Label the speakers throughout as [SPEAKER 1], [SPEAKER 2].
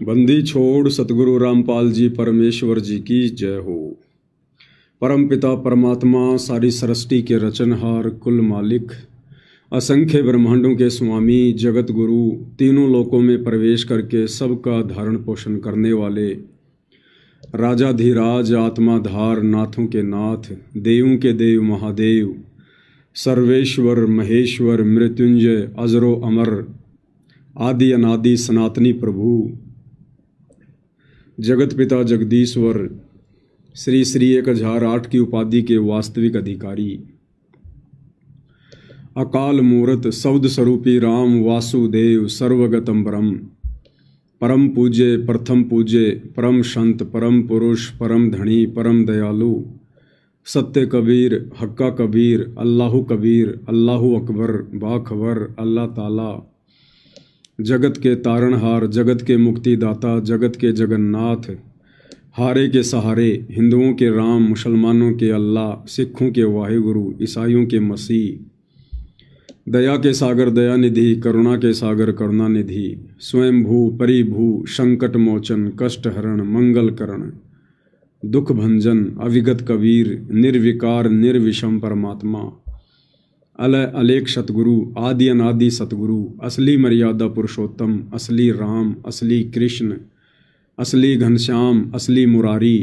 [SPEAKER 1] बंदी छोड़ सतगुरु रामपाल जी परमेश्वर जी की जय हो। परम पिता परमात्मा सारी सृष्टि के रचनहार कुल मालिक असंख्य ब्रह्मांडों के स्वामी जगत गुरु तीनों लोकों में प्रवेश करके सबका धारण पोषण करने वाले राजाधिराज आत्माधार नाथों के नाथ देवों के देव महादेव सर्वेश्वर महेश्वर मृत्युंजय अजरो अमर आदि अनादि सनातनी प्रभु जगत पिता जगदीश्वर श्री श्री 1008 की उपाधि के वास्तविक अधिकारी अकाल मूर्त शब्द स्वरूपी राम वासुदेव सर्वगतम ब्रह्म परम पूज्य प्रथम पूज्य परम संत परम पुरुष परम धनी परम दयालु सत्य कबीर हक्का कबीर अल्लाहु कबीर अल्लाहु अकबर बाखबर अल्लाह ताला जगत के तारणहार जगत के मुक्तिदाता जगत के जगन्नाथ हारे के सहारे हिंदुओं के राम मुसलमानों के अल्लाह सिखों के वाहिगुरु ईसाइयों के मसीह दया के सागर दयानिधि करुणा के सागर करुणानिधि स्वयंभू परिभू संकट मोचन कष्ट हरण मंगल करण दुख भंजन अविगत कबीर निर्विकार निर्विषम परमात्मा अलय अलेख सतगुरु आदि अनादि सतगुरु असली मर्यादा पुरुषोत्तम असली राम असली कृष्ण असली घनश्याम असली मुरारी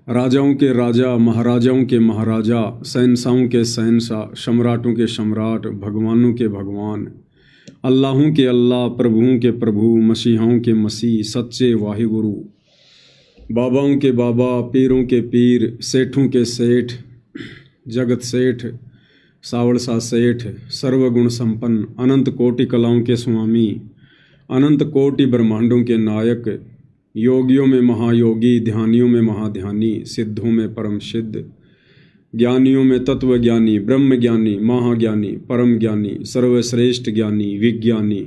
[SPEAKER 1] राजाओं के राजा महाराजाओं के महाराजा शहंशाहों के शहंशाह सम्राटों के सम्राट भगवानों के भगवान अल्लाहों के अल्लाह प्रभुओं के प्रभु मसीहाओं के मसीह सच्चे वाहिगुरु बाबाओं के बाबा पीरों के पीर सेठों के सेठ जगत सेठ सावड़सा सेठ सर्वगुण संपन्न अनंत कोटि कलाओं के स्वामी अनंत कोटि ब्रह्मांडों के नायक योगियों में महायोगी ध्यानियों में महाध्यानी सिद्धों में परम सिद्ध ज्ञानियों में तत्व ज्ञानी ब्रह्म ज्ञानी महाज्ञानी परम ज्ञानी सर्वश्रेष्ठ ज्ञानी विज्ञानी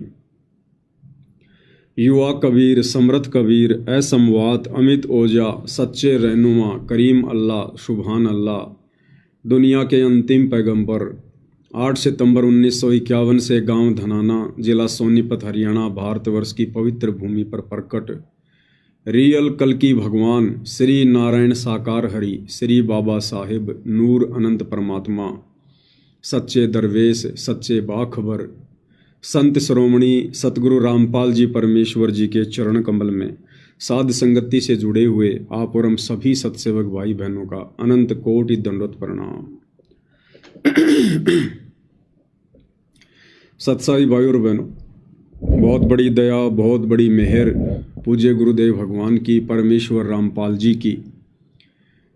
[SPEAKER 1] युवा कबीर समर्थ कबीर असमवात अमित ओजा सच्चे रहनुमा करीम अल्लाह सुभान अल्लाह दुनिया के अंतिम पैगंबर 8 सितंबर 1951 से गांव धनाना जिला सोनीपत हरियाणा भारतवर्ष की पवित्र भूमि पर प्रकट रियल कल्कि भगवान श्री नारायण साकार हरि श्री बाबा साहिब नूर अनंत परमात्मा सच्चे दरवेश सच्चे बाखबर संत श्रोमणी सतगुरु रामपाल जी परमेश्वर जी के चरण कमल में साध संगति से जुड़े हुए आप और हम सभी सत्सेवक भाई बहनों का अनंत कोटि दंडवत प्रणाम। सत्साई भाई और बहनों, बहुत बड़ी दया बहुत बड़ी मेहर पूज्य गुरुदेव भगवान की परमेश्वर रामपाल जी की,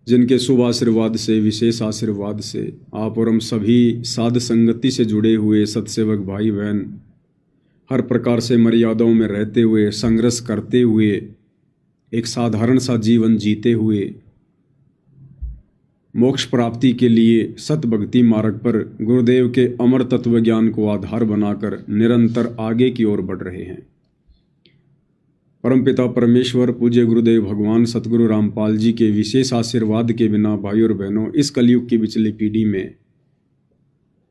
[SPEAKER 1] जिनके शुभ आशीर्वाद से विशेष आशीर्वाद से आप और हम सभी साध संगति से जुड़े हुए सत्सेवक भाई बहन हर प्रकार से मर्यादाओं में रहते हुए संघर्ष करते हुए एक साधारण सा जीवन जीते हुए मोक्ष प्राप्ति के लिए सत भक्ति मार्ग पर गुरुदेव के अमर तत्व ज्ञान को आधार बनाकर निरंतर आगे की ओर बढ़ रहे हैं। परमपिता परमेश्वर पूज्य गुरुदेव भगवान सतगुरु रामपाल जी के विशेष आशीर्वाद के बिना भाई और बहनों इस कलयुग की पिछली पीढ़ी में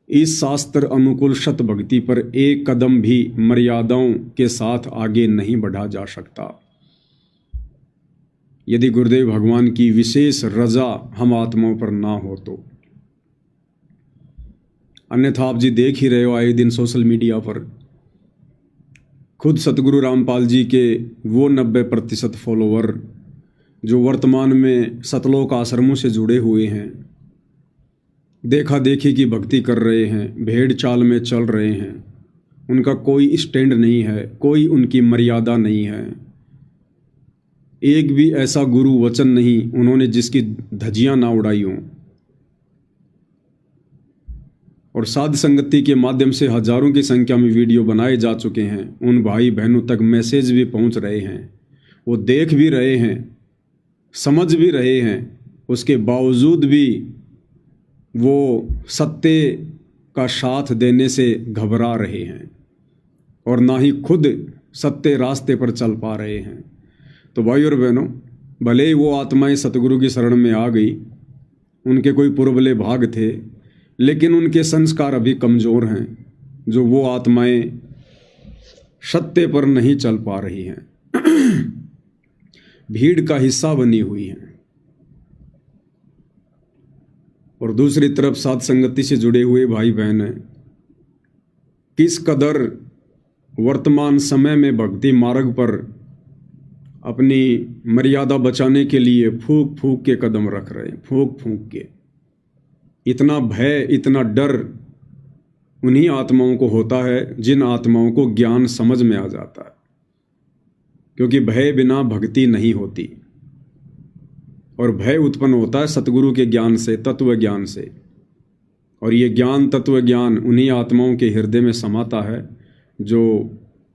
[SPEAKER 1] इस शास्त्र अनुकूल सत भक्ति पर एक कदम भी मर्यादाओं के साथ आगे नहीं बढ़ा जा सकता। यदि गुरुदेव भगवान की विशेष रजा हम आत्माओं पर ना हो तो, अन्यथा आप जी देख ही रहे हो आए दिन सोशल मीडिया पर खुद सतगुरु रामपाल जी के वो 90% फॉलोवर जो वर्तमान में सतलोक आश्रमों से जुड़े हुए हैं, देखा देखी की भक्ति कर रहे हैं, भेड़ चाल में चल रहे हैं, उनका कोई स्टैंड नहीं है, कोई उनकी मर्यादा नहीं है। एक भी ऐसा गुरु वचन नहीं उन्होंने जिसकी धज्जियां ना उड़ाई हों। और साध संगति के माध्यम से हजारों की संख्या में वीडियो बनाए जा चुके हैं, उन भाई बहनों तक मैसेज भी पहुंच रहे हैं, वो देख भी रहे हैं समझ भी रहे हैं, उसके बावजूद भी वो सत्य का साथ देने से घबरा रहे हैं और ना ही खुद सत्य रास्ते पर चल पा रहे हैं। तो भाई और बहनों, भले ही वो आत्माएं सतगुरु की शरण में आ गई, उनके कोई पुरबले भाग थे, लेकिन उनके संस्कार अभी कमज़ोर हैं। जो वो आत्माएं सत्य पर नहीं चल पा रही हैं, भीड़ का हिस्सा बनी हुई हैं। और दूसरी तरफ साध संगति से जुड़े हुए भाई बहन हैं, किस कदर वर्तमान समय में भक्ति मार्ग पर अपनी मर्यादा बचाने के लिए फूंक फूंक के कदम रख रहे हैं, फूंक फूंक के। इतना भय, इतना डर उन्हीं आत्माओं को होता है जिन आत्माओं को ज्ञान समझ में आ जाता है, क्योंकि भय बिना भक्ति नहीं होती। और भय उत्पन्न होता है सतगुरु के ज्ञान से, तत्व ज्ञान से। और ये ज्ञान, तत्व ज्ञान उन्हीं आत्माओं के हृदय में समाता है जो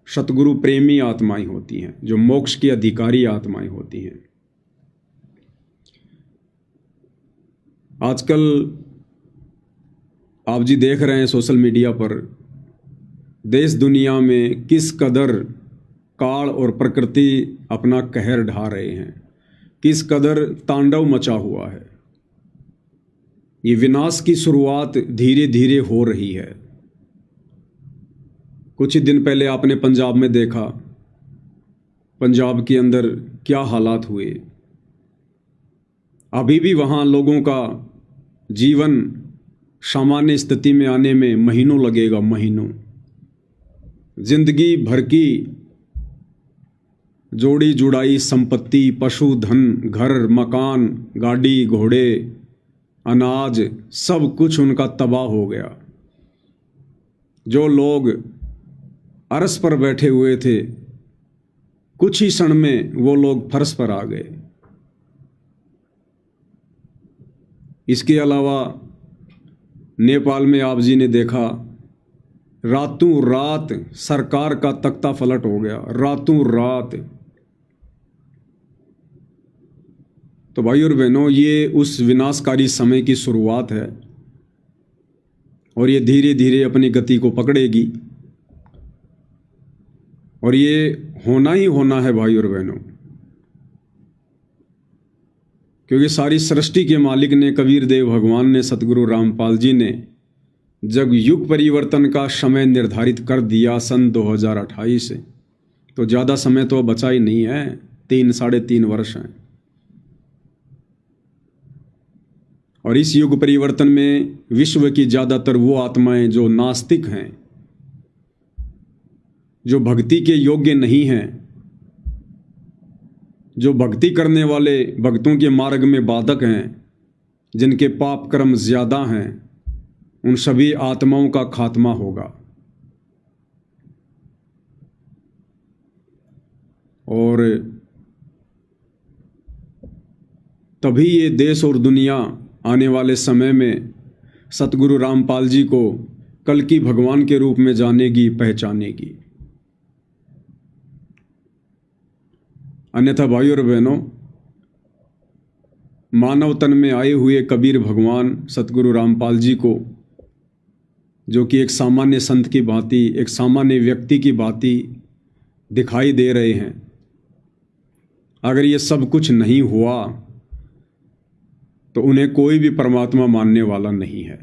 [SPEAKER 1] सतगुरु प्रेमी आत्माएं होती हैं, जो मोक्ष की अधिकारी आत्माएं होती हैं। आजकल आप जी देख रहे हैं सोशल मीडिया पर देश दुनिया में किस कदर काल और प्रकृति अपना कहर ढा रहे हैं, किस कदर तांडव मचा हुआ है। ये विनाश की शुरुआत धीरे धीरे हो रही है। कुछ ही दिन पहले आपने पंजाब में देखा, पंजाब के अंदर क्या हालात हुए। अभी भी वहाँ लोगों का जीवन सामान्य स्थिति में आने में महीनों लगेगा, महीनों। जिंदगी भर की जोड़ी जुड़ाई संपत्ति, पशुधन, घर मकान, गाड़ी घोड़े, अनाज, सब कुछ उनका तबाह हो गया। जो लोग अरस पर बैठे हुए थे, कुछ ही क्षण में वो लोग फर्श पर आ गए। इसके अलावा नेपाल में आप जी ने देखा, रातों रात सरकार का तख्ता पलट हो गया, रातों रात। तो भाई और बहनों, ये उस विनाशकारी समय की शुरुआत है और ये धीरे धीरे अपनी गति को पकड़ेगी। और ये होना ही होना है भाई और बहनों, क्योंकि सारी सृष्टि के मालिक ने, कबीर देव भगवान ने, सतगुरु रामपाल जी ने जब युग परिवर्तन का समय निर्धारित कर दिया सन 2028 से, तो ज़्यादा समय तो बचा ही नहीं है, 3-3.5 वर्ष हैं। और इस युग परिवर्तन में विश्व की ज़्यादातर वो आत्माएं जो नास्तिक हैं, जो भक्ति के योग्य नहीं हैं, जो भक्ति करने वाले भक्तों के मार्ग में बाधक हैं, जिनके पाप कर्म ज़्यादा हैं, उन सभी आत्माओं का खात्मा होगा। और तभी ये देश और दुनिया आने वाले समय में सतगुरु रामपाल जी को कल की भगवान के रूप में जानेगी, पहचानेगी। अन्यथा भाई और बहनों, मानव तन में आए हुए कबीर भगवान सतगुरु रामपाल जी को, जो कि एक सामान्य संत की भांति, एक सामान्य व्यक्ति की भांति दिखाई दे रहे हैं, अगर ये सब कुछ नहीं हुआ तो उन्हें कोई भी परमात्मा मानने वाला नहीं है।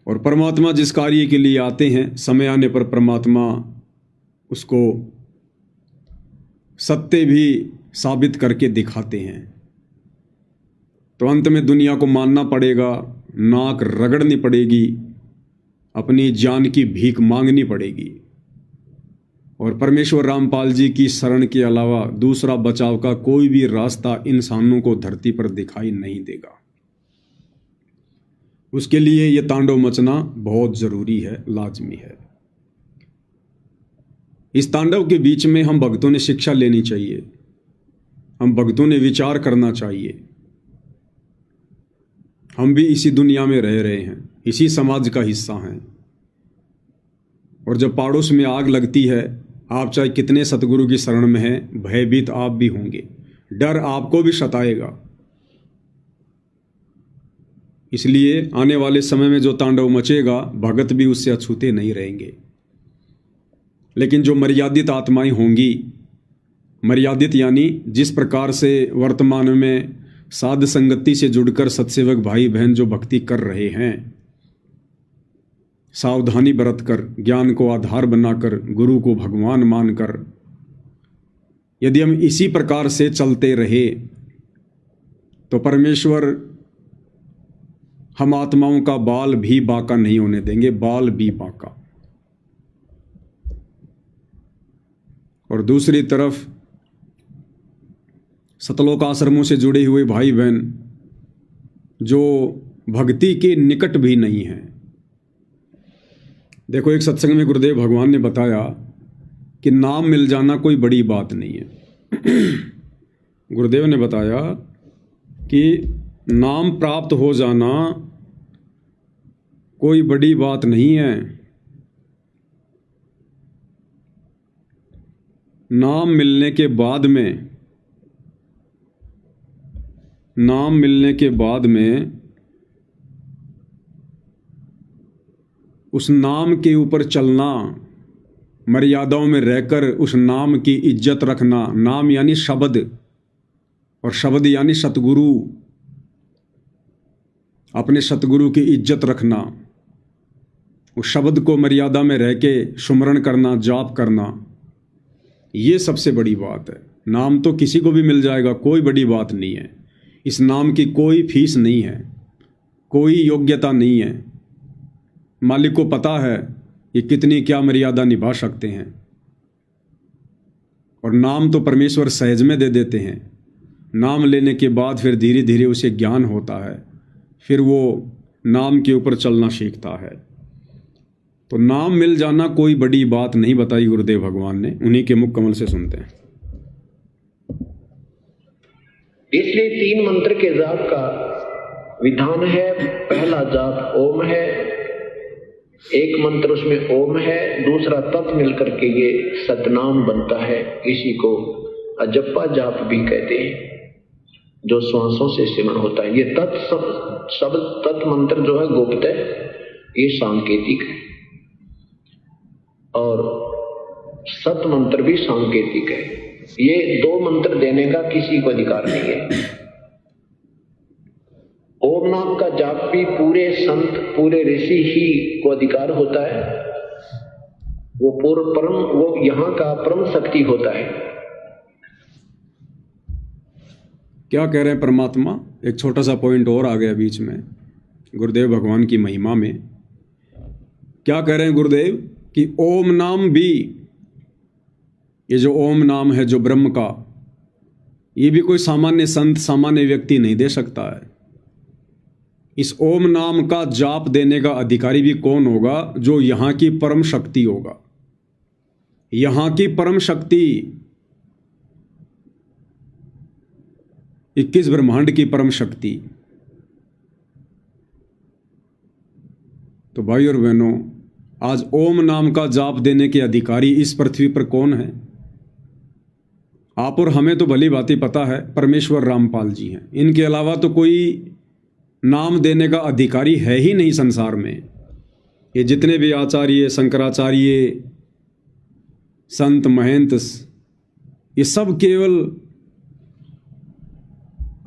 [SPEAKER 1] और परमात्मा जिस कार्य के लिए आते हैं, समय आने पर परमात्मा उसको सत्य भी साबित करके दिखाते हैं। तो अंत में दुनिया को मानना पड़ेगा, नाक रगड़नी पड़ेगी, अपनी जान की भीख मांगनी पड़ेगी। और परमेश्वर रामपाल जी की शरण के अलावा दूसरा बचाव का कोई भी रास्ता इंसानों को धरती पर दिखाई नहीं देगा। उसके लिए ये तांडव मचना बहुत जरूरी है, लाजमी है। इस तांडव के बीच में हम भक्तों ने शिक्षा लेनी चाहिए, हम भक्तों ने विचार करना चाहिए। हम भी इसी दुनिया में रह रहे हैं, इसी समाज का हिस्सा हैं। और जब पड़ोस में आग लगती है, आप चाहे कितने सतगुरु की शरण में हैं, भयभीत आप भी होंगे, डर आपको भी सताएगा। इसलिए आने वाले समय में जो तांडव मचेगा, भगत भी उससे अछूते नहीं रहेंगे। लेकिन जो मर्यादित आत्माएं होंगी, मर्यादित यानी जिस प्रकार से वर्तमान में साध संगति से जुड़कर सत्सेवक भाई बहन जो भक्ति कर रहे हैं, सावधानी बरतकर, ज्ञान को आधार बनाकर, गुरु को भगवान मानकर यदि हम इसी प्रकार से चलते रहे तो परमेश्वर हम आत्माओं का बाल भी बांका नहीं होने देंगे, बाल भी बांका। और दूसरी तरफ सतलोक आश्रमों से जुड़े हुए भाई बहन जो भक्ति के निकट भी नहीं हैं। देखो, एक सत्संग में गुरुदेव भगवान ने बताया कि नाम मिल जाना कोई बड़ी बात नहीं है। गुरुदेव ने बताया कि नाम प्राप्त हो जाना कोई बड़ी बात नहीं है। नाम मिलने के बाद में उस नाम के ऊपर चलना, मर्यादाओं में रहकर उस नाम की इज्जत रखना। नाम यानी शब्द, और शब्द यानी सतगुरु। अपने सतगुरु की इज्जत रखना, उस शब्द को मर्यादा में रह के सुमरण करना, जाप करना, ये सबसे बड़ी बात है। नाम तो किसी को भी मिल जाएगा, कोई बड़ी बात नहीं है। इस नाम की कोई फीस नहीं है, कोई योग्यता नहीं है। मालिक को पता है ये कितनी क्या मर्यादा निभा सकते हैं। और नाम तो परमेश्वर सहज में दे देते हैं। नाम लेने के बाद फिर धीरे धीरे उसे ज्ञान होता है, फिर वो नाम के ऊपर चलना सीखता है। तो नाम मिल जाना कोई बड़ी बात नहीं बताई गुरुदेव भगवान ने। उन्हीं के मुख कमल से सुनते हैं।
[SPEAKER 2] इसलिए 3 मंत्र के जाप का विधान है। पहला जाप ओम है, एक मंत्र उसमें ओम है, दूसरा तत् मिलकर के ये सतनाम बनता है। इसी को अजप्पा जाप भी कहते हैं, जो श्वासों से सिमरण होता है। ये शब्द तत् मंत्र जो है गुप्त है, ये सांकेतिक है, और सत मंत्र भी सांकेतिक है। ये 2 मंत्र देने का किसी को अधिकार नहीं है। ओम नाम का जाप भी पूरे संत, पूरे ऋषि ही को अधिकार होता है। वो पूर्व परम, वो यहाँ का परम शक्ति होता है।
[SPEAKER 1] क्या कह रहे हैं परमात्मा? एक छोटा सा पॉइंट और आ गया बीच में गुरुदेव भगवान की महिमा में। क्या कह रहे हैं गुरुदेव कि ओम नाम भी, ये जो ओम नाम है जो ब्रह्म का, ये भी कोई सामान्य संत, सामान्य व्यक्ति नहीं दे सकता है। इस ओम नाम का जाप देने का अधिकारी भी कौन होगा? जो यहाँ की परम शक्ति होगा। यहाँ की परम शक्ति, 21 ब्रह्मांड की परम शक्ति। तो भाई और बहनों, आज ओम नाम का जाप देने के अधिकारी इस पृथ्वी पर कौन है? आप और हमें तो भली भांति पता है, परमेश्वर रामपाल जी हैं। इनके अलावा तो कोई नाम देने का अधिकारी है ही नहीं संसार में। ये जितने भी आचार्य, शंकराचार्य, संत, महंत, ये सब केवल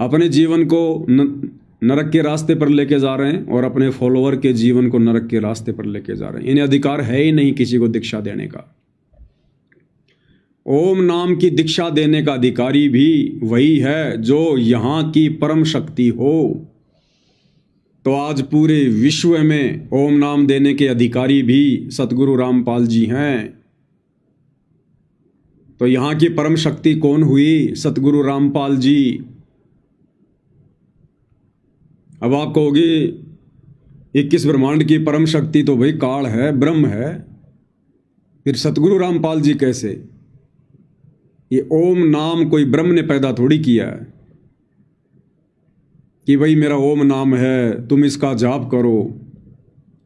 [SPEAKER 1] अपने जीवन को नरक के रास्ते पर लेके जा रहे हैं और अपने फॉलोअर के जीवन को नरक के रास्ते पर लेके जा रहे हैं। इन्हें अधिकार है ही नहीं किसी को दीक्षा देने का। ओम नाम की दीक्षा देने का अधिकारी भी वही है जो यहाँ की परम शक्ति हो। तो आज पूरे विश्व में ओम नाम देने के अधिकारी भी सतगुरु रामपाल जी हैं। तो यहाँ की परम शक्ति कौन हुई? सतगुरु रामपाल जी। अब आप कहोगे 21 ब्रह्मांड की परम शक्ति तो भाई काल है, ब्रह्म है, फिर सतगुरु रामपाल जी कैसे? ये ओम नाम कोई ब्रह्म ने पैदा थोड़ी किया है कि भाई मेरा ओम नाम है, तुम इसका जाप करो।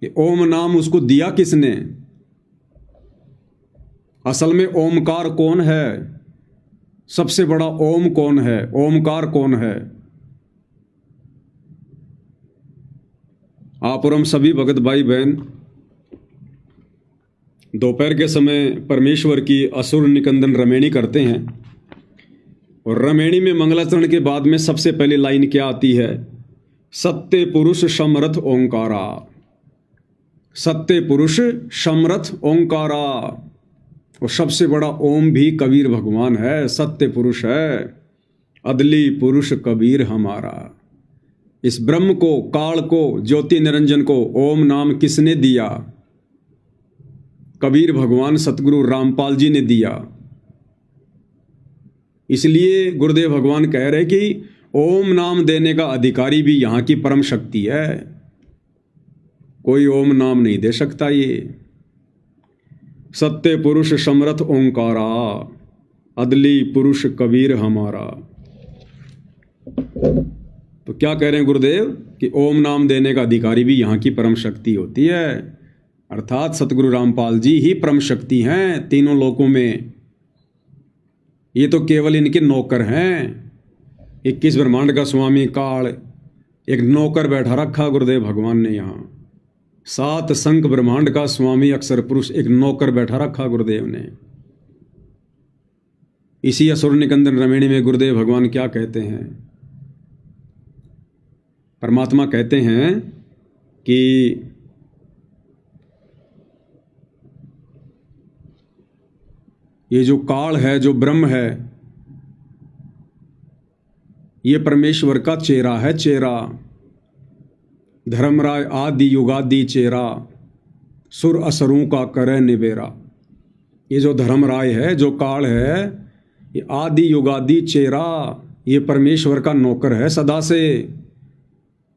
[SPEAKER 1] ये ओम नाम उसको दिया किसने? असल में ओमकार कौन है? सबसे बड़ा ओम कौन है? ओमकार कौन है? आप और हम सभी भगत भाई बहन दोपहर के समय परमेश्वर की असुर निकंदन रमेणी करते हैं। और रमेणी में मंगलाचरण के बाद में सबसे पहली लाइन क्या आती है? सत्य पुरुष समरथ ओंकारा। सत्य पुरुष समरथ ओंकारा, और सबसे बड़ा ओम भी कबीर भगवान है, सत्य पुरुष है, अदली पुरुष कबीर हमारा। इस ब्रह्म को, काल को, ज्योति निरंजन को ओम नाम किसने दिया? कबीर भगवान सतगुरु रामपाल जी ने दिया। इसलिए गुरुदेव भगवान कह रहे कि ओम नाम देने का अधिकारी भी यहाँ की परम शक्ति है, कोई ओम नाम नहीं दे सकता। ये सत्य पुरुष समरथ ओंकारा, अदली पुरुष कबीर हमारा। तो क्या कह रहे हैं गुरुदेव कि ओम नाम देने का अधिकारी भी यहाँ की परम शक्ति होती है, अर्थात सतगुरु रामपाल जी ही परम शक्ति हैं तीनों लोकों में। ये तो केवल इनके नौकर हैं। 21 ब्रह्मांड का स्वामी काल एक नौकर बैठा रखा गुरुदेव भगवान ने यहाँ। 7 संख ब्रह्मांड का स्वामी अक्षर पुरुष एक नौकर बैठा रखा गुरुदेव ने। इसी असुर निकंदन रमणी में गुरुदेव भगवान क्या कहते हैं? परमात्मा कहते हैं कि ये जो काल है, जो ब्रह्म है, ये परमेश्वर का चेहरा है, चेहरा। धर्मराय आदि युगादि चेहरा, सुर असुरों का करे निबेरा। ये जो धर्मराय है, जो काल है, ये आदि युगादि चेहरा, ये परमेश्वर का नौकर है सदा से।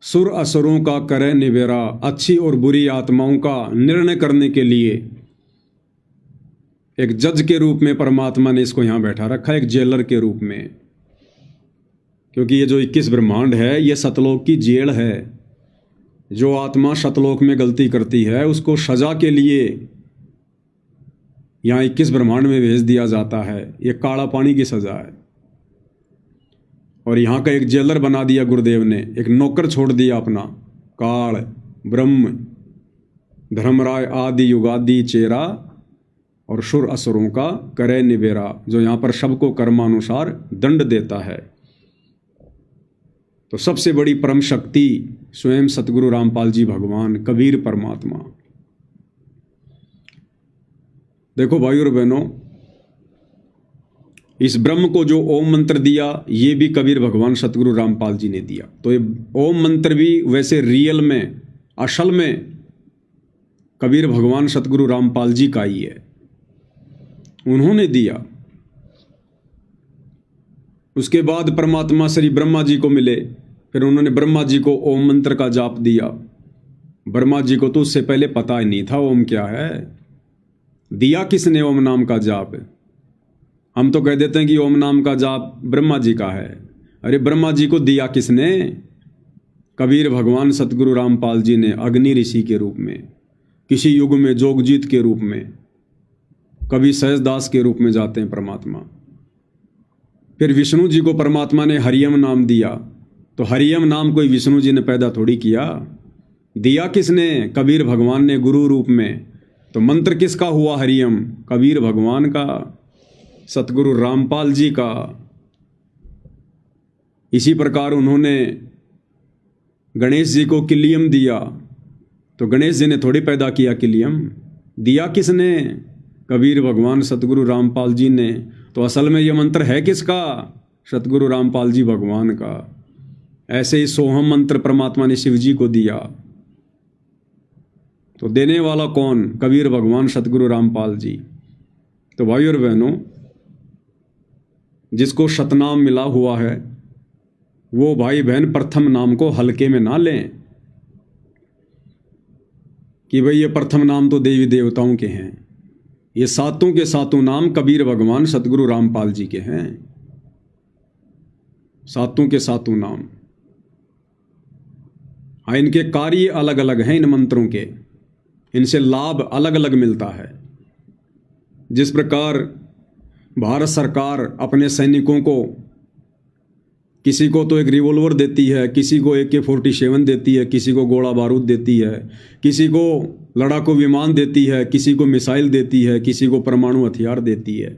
[SPEAKER 1] सुर असुरों का करे निबेरा, अच्छी और बुरी आत्माओं का निर्णय करने के लिए एक जज के रूप में परमात्मा ने इसको यहाँ बैठा रखा, एक जेलर के रूप में। क्योंकि ये जो 21 ब्रह्मांड है, ये सतलोक की जेल है। जो आत्मा सतलोक में गलती करती है उसको सजा के लिए यहाँ 21 ब्रह्मांड में भेज दिया जाता है। ये काला पानी की सजा है। और यहाँ का एक जेलर बना दिया गुरुदेव ने, एक नौकर छोड़ दिया अपना। काल ब्रह्म धर्मराय आदि युगादि चेहरा और सुर असुरों का करे निबेरा, जो यहाँ पर सबको कर्मानुसार दंड देता है। तो सबसे बड़ी परम शक्ति स्वयं सतगुरु रामपाल जी भगवान, कबीर परमात्मा। देखो भाइयों और बहनों, इस ब्रह्म को जो ओम मंत्र दिया, ये भी कबीर भगवान सतगुरु रामपाल जी ने दिया। तो ये ओम मंत्र भी वैसे रियल में, असल में कबीर भगवान सतगुरु रामपाल जी का ही है, उन्होंने दिया। उसके बाद परमात्मा श्री ब्रह्मा जी को मिले, फिर उन्होंने ब्रह्मा जी को ओम मंत्र का जाप दिया। ब्रह्मा जी को तो उससे पहले पता ही नहीं था ओम क्या है। दिया किसने ओम नाम का जाप? हम तो कह देते हैं कि ओम नाम का जाप ब्रह्मा जी का है। अरे ब्रह्मा जी को दिया किसने? कबीर भगवान सतगुरु रामपाल जी ने, अग्नि ऋषि के रूप में, किसी युग में जोगजीत के रूप में, कभी सहजदास के रूप में जाते हैं परमात्मा। फिर विष्णु जी को परमात्मा ने हरियम नाम दिया। तो हरियम नाम कोई विष्णु जी ने पैदा थोड़ी किया, दिया किसने? कबीर भगवान ने गुरु रूप में। तो मंत्र किसका हुआ हरियम? कबीर भगवान का, सतगुरु रामपाल जी का। इसी प्रकार उन्होंने गणेश जी को किलियम दिया। तो गणेश जी ने थोड़ी पैदा किया किलियम, दिया किसने? कबीर भगवान सतगुरु रामपाल जी ने। तो असल में यह मंत्र है किसका? सतगुरु रामपाल जी भगवान का। ऐसे ही सोहम मंत्र परमात्मा ने शिव जी को दिया। तो देने वाला कौन? कबीर भगवान सतगुरु रामपाल जी। तो भाई और बहनों, जिसको शतनाम मिला हुआ है वो भाई बहन प्रथम नाम को हल्के में ना लें कि भाई ये प्रथम नाम तो देवी देवताओं के हैं। ये सातों के सातों नाम कबीर भगवान सतगुरु रामपाल जी के हैं। सातों के सातों नाम। हाँ, इनके कार्य अलग अलग हैं, इन मंत्रों के, इनसे लाभ अलग अलग मिलता है। जिस प्रकार भारत सरकार अपने सैनिकों को, किसी को तो एक रिवॉल्वर देती है, किसी को AK-47 देती है, किसी को गोला बारूद देती है, किसी को लड़ाकू विमान देती है, किसी को मिसाइल देती है, किसी को परमाणु हथियार देती है।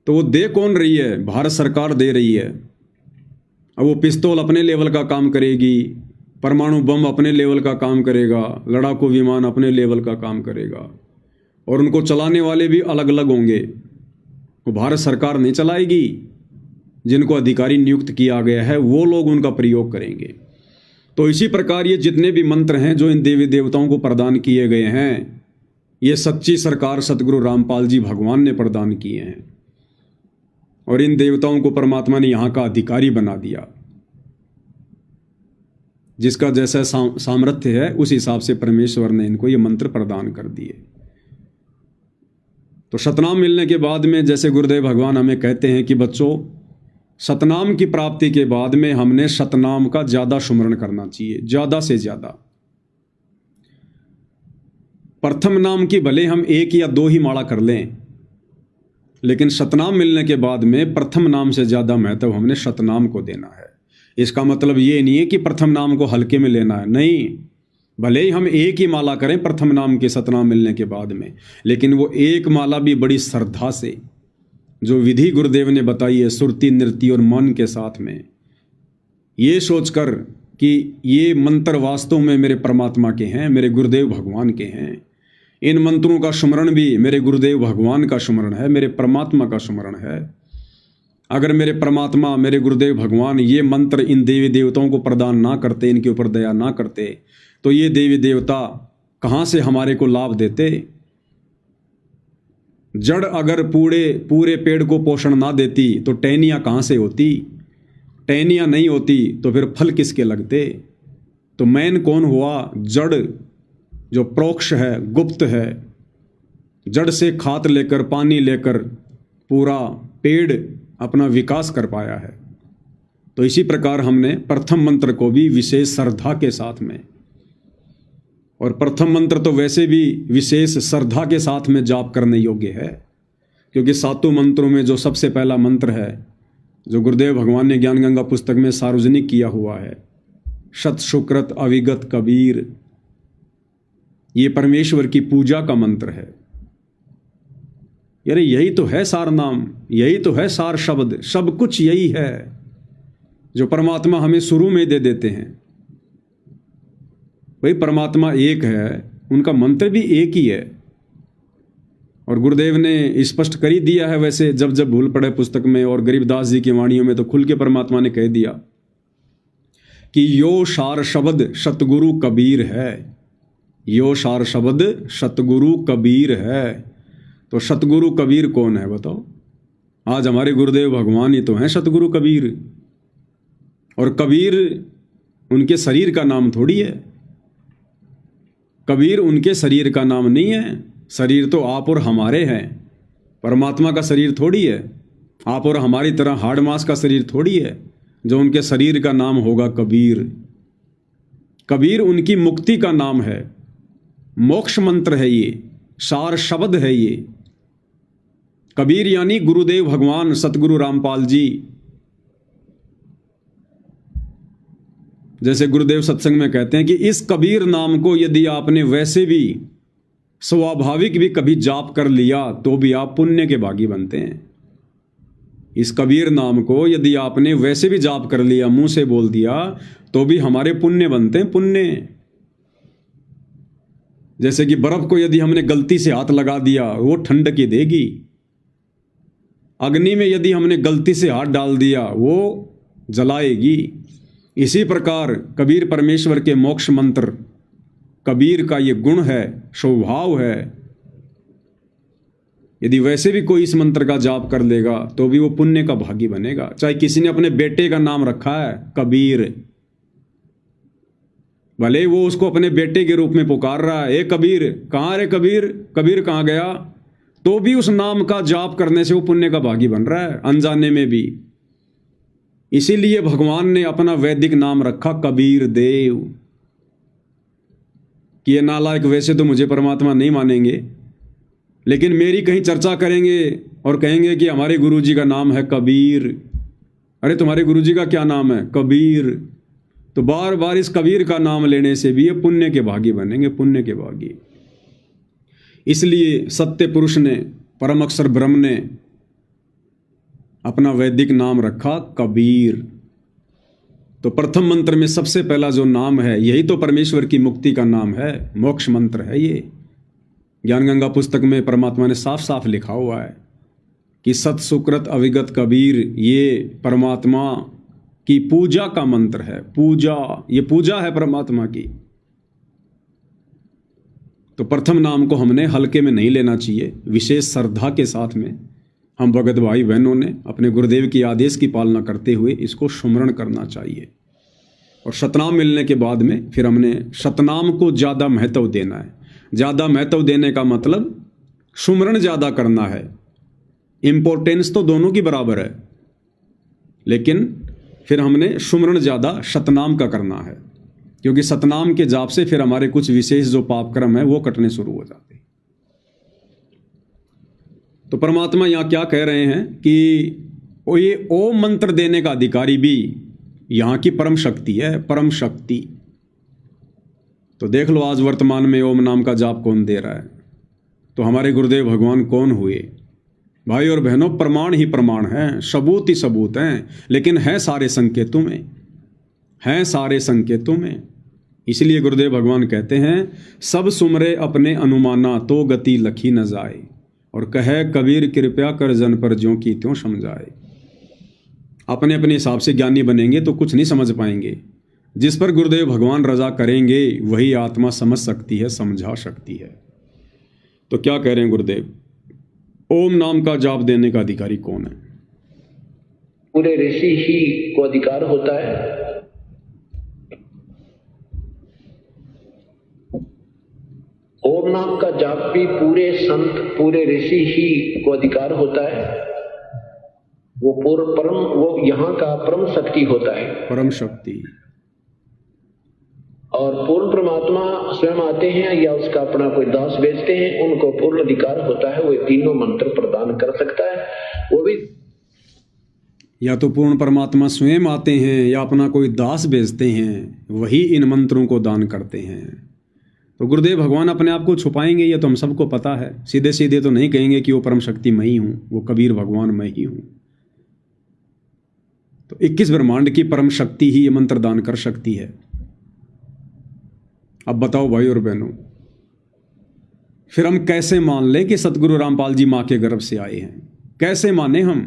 [SPEAKER 1] तो वो दे कौन रही है? भारत सरकार दे रही है। अब वो पिस्तौल अपने लेवल का काम करेगी, परमाणु बम अपने लेवल का काम करेगा, लड़ाकू विमान अपने लेवल का काम करेगा, और उनको चलाने वाले भी अलग अलग होंगे। वो भारत सरकार नहीं चलाएगी, जिनको अधिकारी नियुक्त किया गया है वो लोग उनका प्रयोग करेंगे। तो इसी प्रकार ये जितने भी मंत्र हैं जो इन देवी देवताओं को प्रदान किए गए हैं, ये सच्ची सरकार सतगुरु रामपाल जी भगवान ने प्रदान किए हैं, और इन देवताओं को परमात्मा ने यहाँ का अधिकारी बना दिया। जिसका जैसा सामर्थ्य है उस हिसाब से परमेश्वर ने इनको ये मंत्र प्रदान कर दिए। तो सतनाम मिलने के बाद में जैसे गुरुदेव भगवान हमें कहते हैं कि बच्चों, सतनाम की प्राप्ति के बाद में हमने सतनाम का ज़्यादा सुमरण करना चाहिए, ज़्यादा से ज़्यादा। प्रथम नाम की भले हम 1 या 2 ही माला कर लें, लेकिन सतनाम मिलने के बाद में प्रथम नाम से ज़्यादा महत्व हमने सतनाम को देना है। इसका मतलब ये नहीं है कि प्रथम नाम को हल्के में लेना है, नहीं। भले ही हम 1 ही माला करें प्रथम नाम के सतनाम मिलने के बाद में, लेकिन वो 1 माला भी बड़ी श्रद्धा से, जो विधि गुरुदेव ने बताई है, सुरती नृत्य और मन के साथ में, ये सोचकर कि ये मंत्र वास्तव में मेरे परमात्मा के हैं, मेरे गुरुदेव भगवान के हैं। इन मंत्रों का सुमरण भी मेरे गुरुदेव भगवान का सुमरण है, मेरे परमात्मा का सुमरण है। अगर मेरे परमात्मा, मेरे गुरुदेव भगवान ये मंत्र इन देवी देवताओं को प्रदान ना करते, इनके ऊपर दया ना करते, तो ये देवी देवता कहाँ से हमारे को लाभ देते। जड़ अगर पूरे पेड़ को पोषण ना देती तो टहनियाँ कहाँ से होती, टहनियाँ नहीं होती तो फिर फल किसके लगते। तो मैन कौन हुआ? जड़, जो प्रोक्ष है, गुप्त है, जड़ से खाद लेकर पानी लेकर पूरा पेड़ अपना विकास कर पाया है। तो इसी प्रकार हमने प्रथम मंत्र को भी विशेष श्रद्धा के साथ में, और प्रथम मंत्र तो वैसे भी विशेष श्रद्धा के साथ में जाप करने योग्य है, क्योंकि 7 मंत्रों में जो सबसे पहला मंत्र है, जो गुरुदेव भगवान ने ज्ञान गंगा पुस्तक में सार्वजनिक किया हुआ है, सत सुकृत अविगत कबीर, ये परमेश्वर की पूजा का मंत्र है। यानी यही तो है सार नाम, यही तो है सार शब्द, सब कुछ यही है जो परमात्मा हमें शुरू में दे देते हैं। भाई परमात्मा एक है, उनका मंत्र भी एक ही है, और गुरुदेव ने स्पष्ट कर ही दिया है। वैसे जब जब भूल पड़े पुस्तक में और गरीबदास जी की वाणियों में तो खुल के परमात्मा ने कह दिया कि यो सार शब्द सतगुरु कबीर है, यो सार शब्द सतगुरु कबीर है। तो सतगुरु कबीर कौन है बताओ? आज हमारे गुरुदेव भगवान ही तो हैं सतगुरु कबीर। और कबीर उनके शरीर का नाम थोड़ी है, कबीर उनके शरीर का नाम नहीं है। शरीर तो आप और हमारे हैं, परमात्मा का शरीर थोड़ी है। आप और हमारी तरह हाड़ मांस का शरीर थोड़ी है। जो उनके शरीर का नाम होगा कबीर। कबीर उनकी मुक्ति का नाम है, मोक्ष मंत्र है, ये सार शब्द है। ये कबीर यानी गुरुदेव भगवान सतगुरु रामपाल जी। जैसे गुरुदेव सत्संग में कहते हैं कि इस कबीर नाम को यदि आपने वैसे भी स्वाभाविक भी कभी जाप कर लिया तो भी आप पुण्य के भागी बनते हैं। इस कबीर नाम को यदि आपने वैसे भी जाप कर लिया, मुंह से बोल दिया, तो भी हमारे पुण्य बनते हैं, पुण्य। जैसे कि बर्फ को यदि हमने गलती से हाथ लगा दिया वो ठंडक ही देगी, अग्नि में यदि हमने गलती से हाथ डाल दिया वो जलाएगी। इसी प्रकार कबीर परमेश्वर के मोक्ष मंत्र, कबीर का ये गुण है, स्वभाव है। यदि वैसे भी कोई इस मंत्र का जाप कर लेगा तो भी वो पुण्य का भागी बनेगा। चाहे किसी ने अपने बेटे का नाम रखा है कबीर, भले वो उसको अपने बेटे के रूप में पुकार रहा है, ए कबीर, कहाँ रे कबीर, कबीर कहाँ गया, तो भी उस नाम का जाप करने से वो पुण्य का भागी बन रहा है, अनजाने में भी। इसीलिए भगवान ने अपना वैदिक नाम रखा कबीर देव। कि ये नालायक वैसे तो मुझे परमात्मा नहीं मानेंगे, लेकिन मेरी कहीं चर्चा करेंगे और कहेंगे कि हमारे गुरुजी का नाम है कबीर। अरे तुम्हारे गुरुजी का क्या नाम है? कबीर। तो बार बार इस कबीर का नाम लेने से भी ये पुण्य के भागी बनेंगे, पुण्य के भागी। इसलिए सत्य पुरुष ने, परम अक्षर ब्रह्म ने अपना वैदिक नाम रखा कबीर। तो प्रथम मंत्र में सबसे पहला जो नाम है यही तो परमेश्वर की मुक्ति का नाम है, मोक्ष मंत्र है ये। ज्ञान गंगा पुस्तक में परमात्मा ने साफ साफ लिखा हुआ है कि सत सुकृत अविगत कबीर, ये परमात्मा की पूजा का मंत्र है। पूजा, ये पूजा है परमात्मा की। तो प्रथम नाम को हमने हल्के में नहीं लेना चाहिए, विशेष श्रद्धा के साथ में हम भगत भाई बहनों ने अपने गुरुदेव की आदेश की पालना करते हुए इसको सुमरण करना चाहिए। और शतनाम मिलने के बाद में फिर हमने शतनाम को ज़्यादा महत्व देना है। ज़्यादा महत्व देने का मतलब सुमरण ज़्यादा करना है। इम्पोर्टेंस तो दोनों की बराबर है, लेकिन फिर हमने सुमरण ज़्यादा शतनाम का करना है, क्योंकि सतनाम के जाप से फिर हमारे कुछ विशेष जो पाप कर्म है वो कटने शुरू हो जाते हैं। तो परमात्मा यहाँ क्या कह रहे हैं कि ये ओम मंत्र देने का अधिकारी भी यहाँ की परम शक्ति है, परम शक्ति। तो देख लो आज वर्तमान में ओम नाम का जाप कौन दे रहा है। तो हमारे गुरुदेव भगवान कौन हुए? भाई और बहनों, प्रमाण ही प्रमाण हैं, सबूत ही सबूत हैं, लेकिन हैं सारे संकेतों में, हैं सारे संकेतों में। इसलिए गुरुदेव भगवान कहते हैं, सब सुमरे अपने अनुमाना तो गति लखी न जाए, और कहे कबीर कृपया कर जन पर ज्यों की त्यों समझाए। अपने अपने हिसाब से ज्ञानी बनेंगे तो कुछ नहीं समझ पाएंगे। जिस पर गुरुदेव भगवान रजा करेंगे वही आत्मा समझ सकती है, समझा सकती है। तो क्या कह रहे हैं गुरुदेव? ओम नाम का जाप देने का अधिकारी कौन है?
[SPEAKER 2] पूरे ऋषि ही को अधिकार होता है। ओम नाम का जाप भी पूरे संत, पूरे ऋषि ही को अधिकार होता है। वो पूर्ण परम, वो यहाँ का परम शक्ति होता है,
[SPEAKER 1] परम शक्ति।
[SPEAKER 2] और पूर्ण परमात्मा स्वयं आते हैं या उसका अपना कोई दास भेजते हैं, उनको पूर्ण अधिकार होता है। वो तीनों मंत्र प्रदान कर सकता है। वो भी
[SPEAKER 1] या तो पूर्ण परमात्मा स्वयं आते हैं या अपना कोई दास भेजते हैं, वही इन मंत्रों को दान करते हैं। तो गुरुदेव भगवान अपने आप को छुपाएंगे, ये तो हम सबको पता है। सीधे सीधे तो नहीं कहेंगे कि वो परम शक्ति मैं ही हूँ, वो कबीर भगवान मैं ही हूँ। तो 21 ब्रह्मांड की परम शक्ति ही ये मंत्र दान कर सकती है। अब बताओ भाई और बहनों, फिर हम कैसे मान लें कि सतगुरु रामपाल जी मां के गर्भ से आए हैं? कैसे माने हम?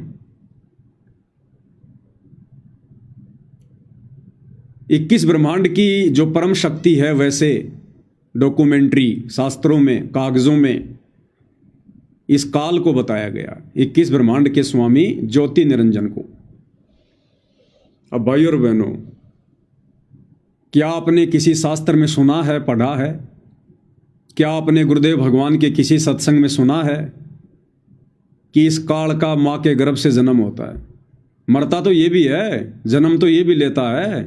[SPEAKER 1] 21 ब्रह्मांड की जो परम शक्ति है, वैसे डॉक्यूमेंट्री शास्त्रों में, कागजों में इस काल को बताया गया, 21 ब्रह्मांड के स्वामी ज्योति निरंजन को। अब भाई और बहनों, क्या आपने किसी शास्त्र में सुना है, पढ़ा है? क्या आपने गुरुदेव भगवान के किसी सत्संग में सुना है कि इस काल का मां के गर्भ से जन्म होता है? मरता तो ये भी है, जन्म तो ये भी लेता है।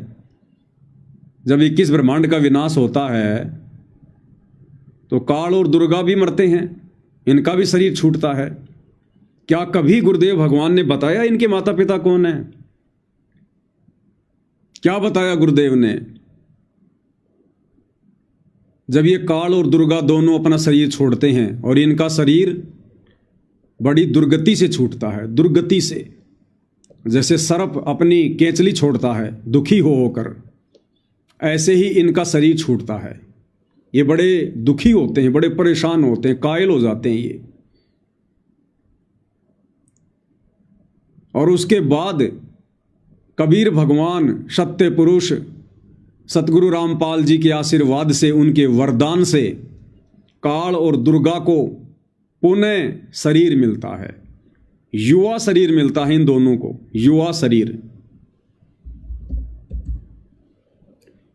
[SPEAKER 1] जब 21 ब्रह्मांड का विनाश होता है तो काल और दुर्गा भी मरते हैं, इनका भी शरीर छूटता है। क्या कभी गुरुदेव भगवान ने बताया इनके माता पिता कौन है? क्या बताया गुरुदेव ने? जब ये काल और दुर्गा दोनों अपना शरीर छोड़ते हैं, और इनका शरीर बड़ी दुर्गति से छूटता है, दुर्गति से, जैसे सर्प अपनी केंचली छोड़ता है दुखी हो होकर, ऐसे ही इनका शरीर छूटता है। ये बड़े दुखी होते हैं, बड़े परेशान होते हैं, कायल हो जाते हैं ये। और उसके बाद कबीर भगवान सत्य पुरुष सतगुरु रामपाल जी के आशीर्वाद से, उनके वरदान से काल और दुर्गा को पुनः शरीर मिलता है, युवा शरीर मिलता है इन दोनों को, युवा शरीर।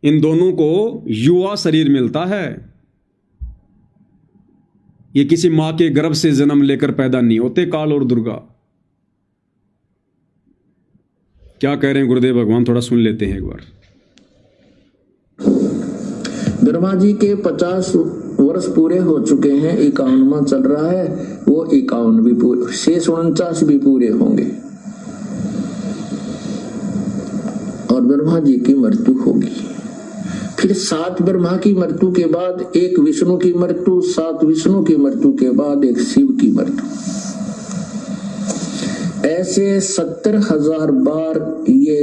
[SPEAKER 1] इन दोनों को युवा शरीर मिलता है। ये किसी मां के गर्भ से जन्म लेकर पैदा नहीं होते काल और दुर्गा। क्या कह रहे हैं गुरुदेव भगवान, थोड़ा सुन लेते हैं एक बार।
[SPEAKER 3] ब्रह्मा जी के 50 वर्ष पूरे हो चुके हैं, 51वां चल रहा है, वो 51 भी पूरे, शेष 49 भी पूरे होंगे और ब्रह्मा जी की मृत्यु होगी। फिर 7 ब्रह्मा की मृत्यु के बाद एक विष्णु की मृत्यु, 7 विष्णु की मृत्यु के बाद एक शिव की मृत्यु। ऐसे 70,000 बार ये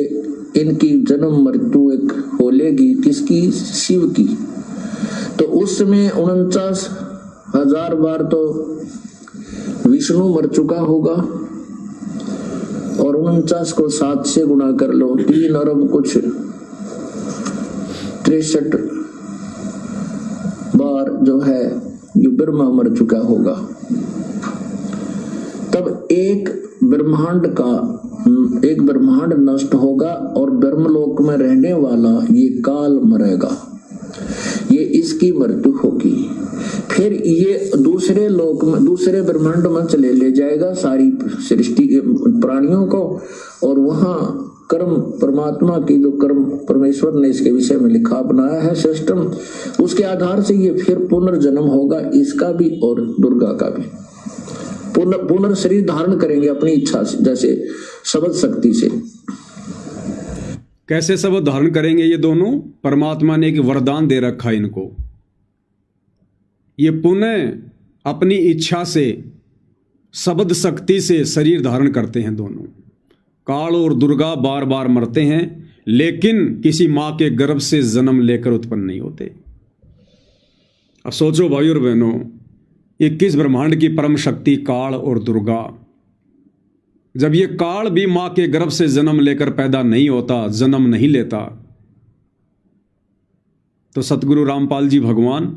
[SPEAKER 3] इनकी जन्म मृत्यु एक होलेगी किसकी, शिव की। तो उसमें 49,000 बार तो विष्णु मर चुका होगा, और 49 को 7 से गुणा कर लो, 3 अरब कुछ 63 बार जो है ये ब्रह्मा मर चुका होगा। तब एक ब्रह्मांड नष्ट होगा और ब्रह्मलोक में रहने वाला ये काल मरेगा, ये इसकी मृत्यु होगी। फिर ये दूसरे लोक में, दूसरे ब्रह्मांड में चले ले जाएगा सारी सृष्टि प्राणियों को, और वहां कर्म परमात्मा की जो कर्म परमेश्वर ने इसके विषय में लिखा बनाया है सिस्टम, उसके आधार से ये फिर पुनर्जन्म होगा, इसका भी और दुर्गा का भी। पुनर्शरीर धारण करेंगे अपनी इच्छा से, जैसे शब्द शक्ति से।
[SPEAKER 1] कैसे शब्द धारण करेंगे ये दोनों? परमात्मा ने एक वरदान दे रखा है इनको, ये पुनः अपनी इच्छा से शब्द शक्ति से शरीर धारण करते हैं दोनों। काल और दुर्गा बार बार मरते हैं, लेकिन किसी मां के गर्भ से जन्म लेकर उत्पन्न नहीं होते। अब सोचो भाई और बहनों, 21 ब्रह्मांड की परम शक्ति काल और दुर्गा, जब ये काल भी मां के गर्भ से जन्म लेकर पैदा नहीं होता, जन्म नहीं लेता, तो सतगुरु रामपाल जी भगवान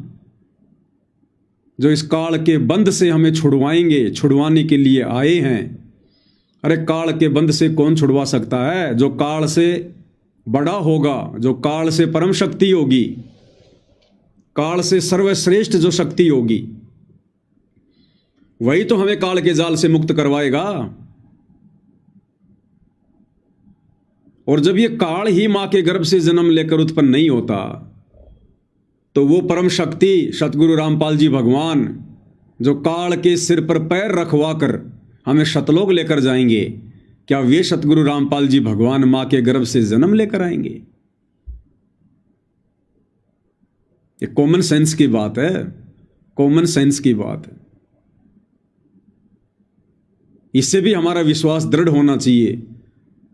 [SPEAKER 1] जो इस काल के बंध से हमें छुड़वाएंगे, छुड़वाने के लिए आए हैं। अरे काल के बंध से कौन छुड़वा सकता है? जो काल से बड़ा होगा, जो काल से परम शक्ति होगी, काल से सर्वश्रेष्ठ जो शक्ति होगी, वही तो हमें काल के जाल से मुक्त करवाएगा। और जब ये काल ही मां के गर्भ से जन्म लेकर उत्पन्न नहीं होता, तो वो परम शक्ति सतगुरु रामपाल जी भगवान जो काल के सिर पर पैर रखवा कर हमें शतलोक लेकर जाएंगे, क्या वे सतगुरु रामपाल जी भगवान मां के गर्भ से जन्म लेकर आएंगे? ये कॉमन सेंस की बात है, कॉमन सेंस की बात है। इससे भी हमारा विश्वास दृढ़ होना चाहिए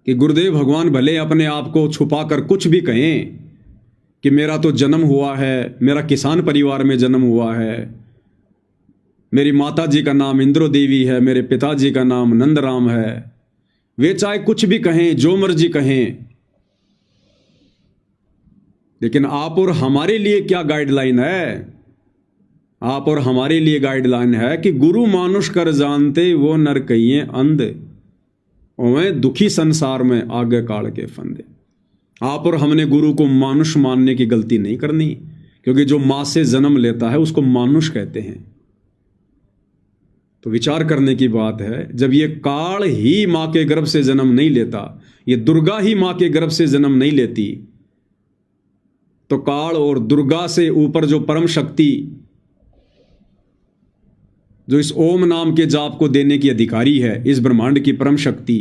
[SPEAKER 1] कि गुरुदेव भगवान भले अपने आप को छुपाकर कुछ भी कहें कि मेरा तो जन्म हुआ है, मेरा किसान परिवार में जन्म हुआ है, मेरी माता जी का नाम इंद्रो देवी है, मेरे पिताजी का नाम नंदराम है, वे चाहे कुछ भी कहें, जो मर्जी कहें, लेकिन आप और हमारे लिए क्या गाइडलाइन है? आप और हमारे लिए गाइडलाइन है कि गुरु मानुष कर जानते वो नर कहिए अंध, ओवें दुखी संसार में आगे काल के फंदे। आप और हमने गुरु को मानुष मानने की गलती नहीं करनी, क्योंकि जो मां से जन्म लेता है उसको मानुष कहते हैं। तो विचार करने की बात है, जब ये काल ही मां के गर्भ से जन्म नहीं लेता, ये दुर्गा ही मां के गर्भ से जन्म नहीं लेती, तो काल और दुर्गा से ऊपर जो परम शक्ति, जो इस ओम नाम के जाप को देने की अधिकारी है, इस ब्रह्मांड की परम शक्ति,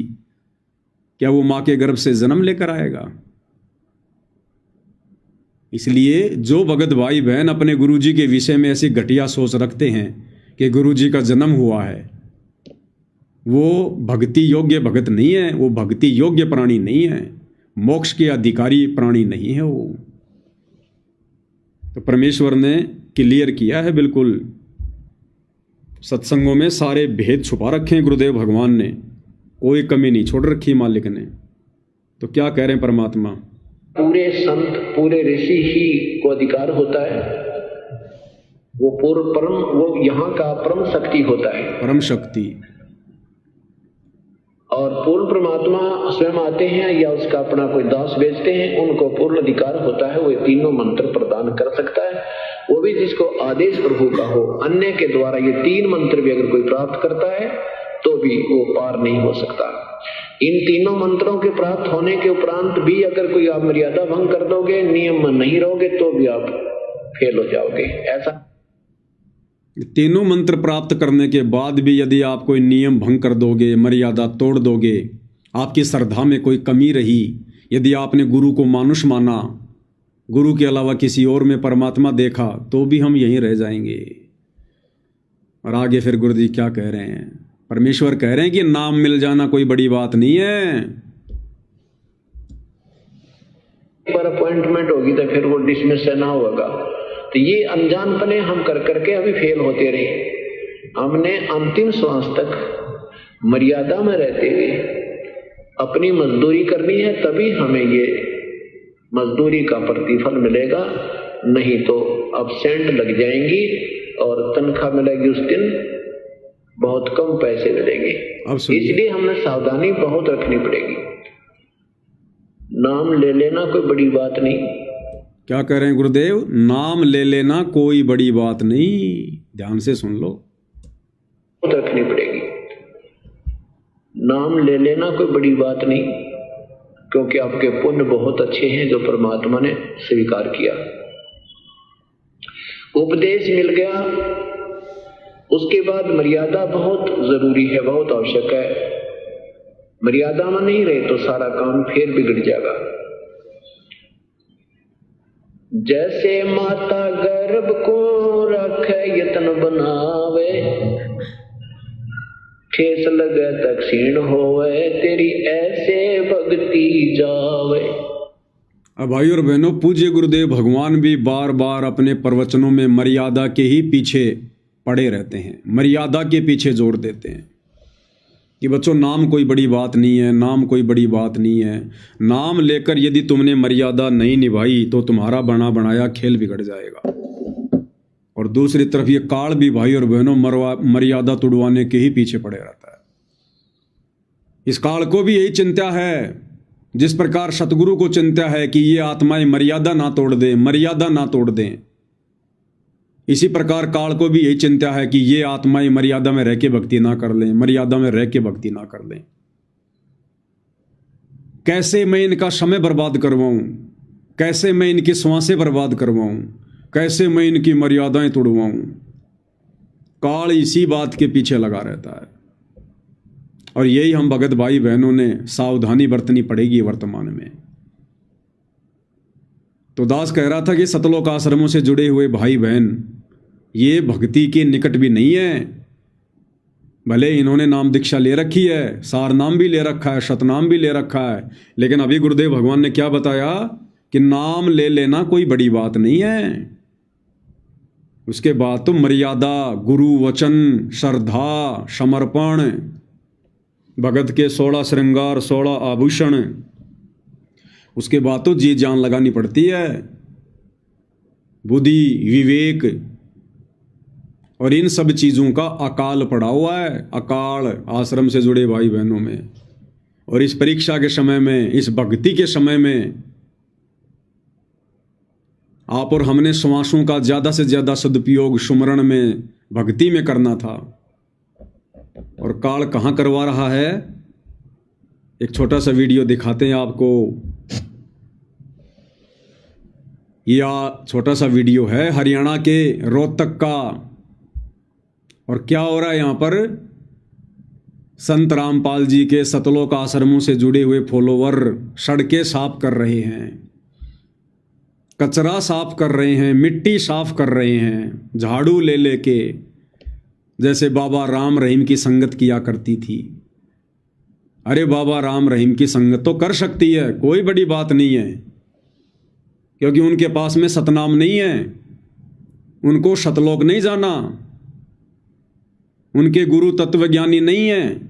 [SPEAKER 1] क्या वो मां के गर्भ से जन्म लेकर आएगा? इसलिए जो भगत भाई बहन अपने गुरुजी के विषय में ऐसी घटिया सोच रखते हैं कि गुरुजी का जन्म हुआ है, वो भक्ति योग्य भगत नहीं है, वो भक्ति योग्य प्राणी नहीं है, मोक्ष के अधिकारी प्राणी नहीं है वो। तो परमेश्वर ने क्लियर किया है, बिल्कुल सत्संगों में सारे भेद छुपा रखे हैं गुरुदेव भगवान ने, कोई कमी नहीं छोड़ रखी मालिक ने। तो क्या कह रहे हैं परमात्मा?
[SPEAKER 2] पूरे संत पूरे ऋषि ही को अधिकार होता है, वो पूर्व परम, वो यहाँ का परम शक्ति होता है,
[SPEAKER 1] परम शक्ति।
[SPEAKER 2] और पूर्ण परमात्मा स्वयं आते हैं या उसका अपना कोई दास भेजते हैं, उनको पूर्ण अधिकार होता है, वो तीनों मंत्र प्रदान कर सकता है, वो भी जिसको आदेश प्रभु का हो। अन्य के द्वारा ये 3 मंत्र भी अगर कोई प्राप्त करता है तो भी वो पार नहीं हो सकता। इन तीनों मंत्रों के प्राप्त होने के उपरांत भी अगर कोई आप मर्यादा भंग कर दोगे, नियम में नहीं रहोगे, तो भी आप फेल हो जाओगे। ऐसा
[SPEAKER 1] तीनों मंत्र प्राप्त करने के बाद भी यदि आप कोई नियम भंग कर दोगे, मर्यादा तोड़ दोगे, आपकी श्रद्धा में कोई कमी रही, यदि आपने गुरु को मानुष माना, गुरु के अलावा किसी और में परमात्मा देखा, तो भी हम यहीं रह जाएंगे। और आगे फिर गुरु जी क्या कह रहे हैं? परमेश्वर कह रहे हैं कि नाम मिल जाना कोई बड़ी बात नहीं है,
[SPEAKER 2] पर अपॉइंटमेंट होगी तो फिर वो डिसमिस ना होगा। तो ये अनजानपने हम कर करके अभी फेल होते रहे। हमने अंतिम श्वास तक मर्यादा में रहते हुए अपनी मजदूरी करनी है, तभी हमें ये मजदूरी का प्रतिफल मिलेगा। नहीं तो अब्सेंट लग जाएंगी और तनख्वाह मिलेगी उस दिन बहुत कम पैसे मिलेंगे। इसलिए हमें सावधानी बहुत रखनी पड़ेगी। नाम ले लेना कोई बड़ी बात नहीं।
[SPEAKER 1] क्या कह रहे हैं गुरुदेव? नाम ले लेना कोई बड़ी बात नहीं। ध्यान से सुन लो,
[SPEAKER 2] रखनी पड़ेगी। नाम ले लेना कोई बड़ी बात नहीं, क्योंकि आपके पुण्य बहुत अच्छे हैं जो परमात्मा ने स्वीकार किया। उपदेश मिल गया, उसके बाद मर्यादा बहुत जरूरी है, बहुत आवश्यक है। मर्यादा में नहीं रहे तो सारा काम फिर बिगड़ जाएगा। जैसे माता गर्भ को रखे यत्न बनावे, ठेस लगे तक क्षीण होवे, तेरी ऐसे भक्ति जावे।
[SPEAKER 1] अब भाई और बहनों, पूज्य गुरुदेव भगवान भी बार बार अपने प्रवचनों में मर्यादा के ही पीछे पड़े रहते हैं, मर्यादा के पीछे जोर देते हैं कि बच्चों नाम कोई बड़ी बात नहीं है, नाम कोई बड़ी बात नहीं है। नाम लेकर यदि तुमने मर्यादा नहीं निभाई तो तुम्हारा बना बनाया खेल बिगड़ जाएगा। और दूसरी तरफ ये काल भी भाई और बहनों मर्यादा तुड़वाने के ही पीछे पड़े रहता है। इस काल को भी यही चिंता है, जिस प्रकार सतगुरु को चिंता है कि ये आत्माएं मर्यादा ना तोड़ दें, मर्यादा ना तोड़ दें, इसी प्रकार काल को भी यही चिंता है कि ये आत्माएं मर्यादा में रह के भक्ति ना कर लें, मर्यादा में रह के भक्ति ना कर लें। कैसे मैं इनका समय बर्बाद करवाऊं, कैसे मैं इनकी श्वासें बर्बाद करवाऊं, कैसे मैं इनकी मर्यादाएं तोड़वाऊं। काल इसी बात के पीछे लगा रहता है और यही हम भगत भाई बहनों ने सावधानी बरतनी पड़ेगी वर्तमान में। तो दास कह रहा था कि सतलोक आश्रमों से जुड़े हुए भाई बहन ये भक्ति के निकट भी नहीं है। भले इन्होंने नाम दीक्षा ले रखी है, सार नाम भी ले रखा है, शतनाम भी ले रखा है, लेकिन अभी गुरुदेव भगवान ने क्या बताया कि नाम ले लेना कोई बड़ी बात नहीं है। उसके बाद तो मर्यादा, गुरु वचन, श्रद्धा, समर्पण, भगत के 16 श्रृंगार, 16 आभूषण, उसके बाद तो जी जान लगानी पड़ती है, बुद्धि, विवेक, और इन सब चीज़ों का अकाल पड़ा हुआ है, अकाल आश्रम से जुड़े भाई बहनों में। और इस परीक्षा के समय में, इस भक्ति के समय में आप और हमने श्वासों का ज़्यादा से ज़्यादा सदुपयोग सुमरण में, भक्ति में करना था। और काल कहाँ करवा रहा है? एक छोटा सा वीडियो दिखाते हैं आपको। यह छोटा सा वीडियो है हरियाणा के रोहतक का। और क्या हो रहा है यहाँ पर? संत रामपाल जी के सतलोक आश्रमों से जुड़े हुए फॉलोवर सड़कें साफ कर रहे हैं, कचरा साफ कर रहे हैं, मिट्टी साफ कर रहे हैं, झाड़ू ले लेके, जैसे बाबा राम रहीम की संगत किया करती थी। अरे बाबा राम रहीम की संगत तो कर सकती है, कोई बड़ी बात नहीं है, क्योंकि उनके पास में सतनाम नहीं है, उनको सतलोक नहीं जाना, उनके गुरु तत्वज्ञानी नहीं है,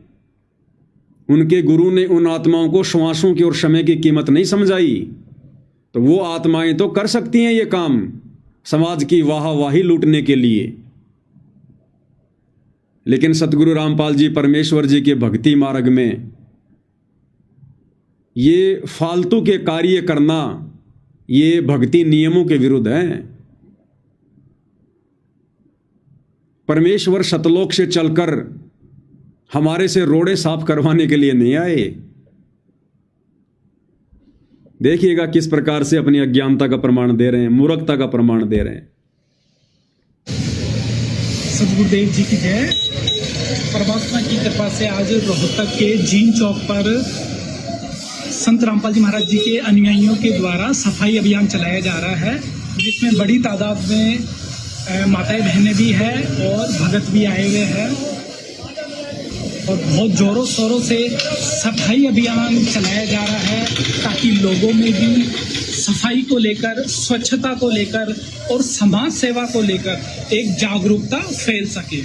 [SPEAKER 1] उनके गुरु ने उन आत्माओं को श्वासों की और समय की कीमत नहीं समझाई। तो वो आत्माएं तो कर सकती हैं ये काम समाज की वाहवाही लूटने के लिए, लेकिन सतगुरु रामपाल जी परमेश्वर जी के भक्ति मार्ग में ये फालतू के कार्य करना ये भक्ति नियमों के विरुद्ध है। परमेश्वर सतलोक से चलकर हमारे से रोड़े साफ करवाने के लिए नहीं आए। देखिएगा किस प्रकार से अपनी अज्ञानता का प्रमाण दे रहे हैं, मूर्खता का प्रमाण दे रहे हैं।
[SPEAKER 4] सतगुरुदेव जी की जय। परमात्मा की कृपा से आज रोहतक के जीन चौक पर संत रामपाल जी महाराज जी के अनुयायियों के द्वारा सफाई अभियान चलाया जा रहा है, जिसमें बड़ी तादाद में माताएं बहनें भी हैं और भगत भी आए हुए हैं और बहुत जोरों शोरों से सफाई अभियान चलाया जा रहा है ताकि लोगों में भी सफाई को लेकर, स्वच्छता को लेकर और समाज सेवा को लेकर एक जागरूकता फैल सके।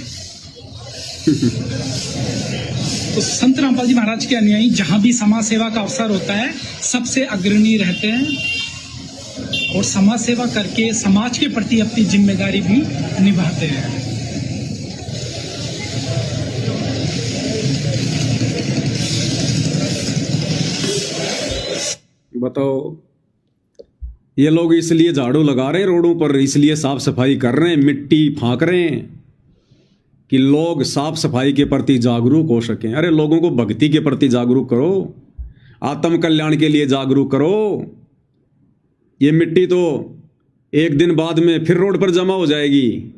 [SPEAKER 4] तो संत रामपाल जी महाराज के अनुयायी जहां भी समाज सेवा का अवसर होता है सबसे अग्रणी रहते हैं और समाज सेवा करके समाज के प्रति अपनी जिम्मेदारी भी निभाते हैं।
[SPEAKER 1] बताओ, ये लोग इसलिए झाड़ू लगा रहे हैं रोडों पर, इसलिए साफ सफाई कर रहे हैं, मिट्टी फांक रहे हैं कि लोग साफ सफाई के प्रति जागरूक हो सकें। अरे लोगों को भक्ति के प्रति जागरूक करो, आत्म कल्याण के लिए जागरूक करो। ये मिट्टी तो एक दिन बाद में फिर रोड पर जमा हो जाएगी,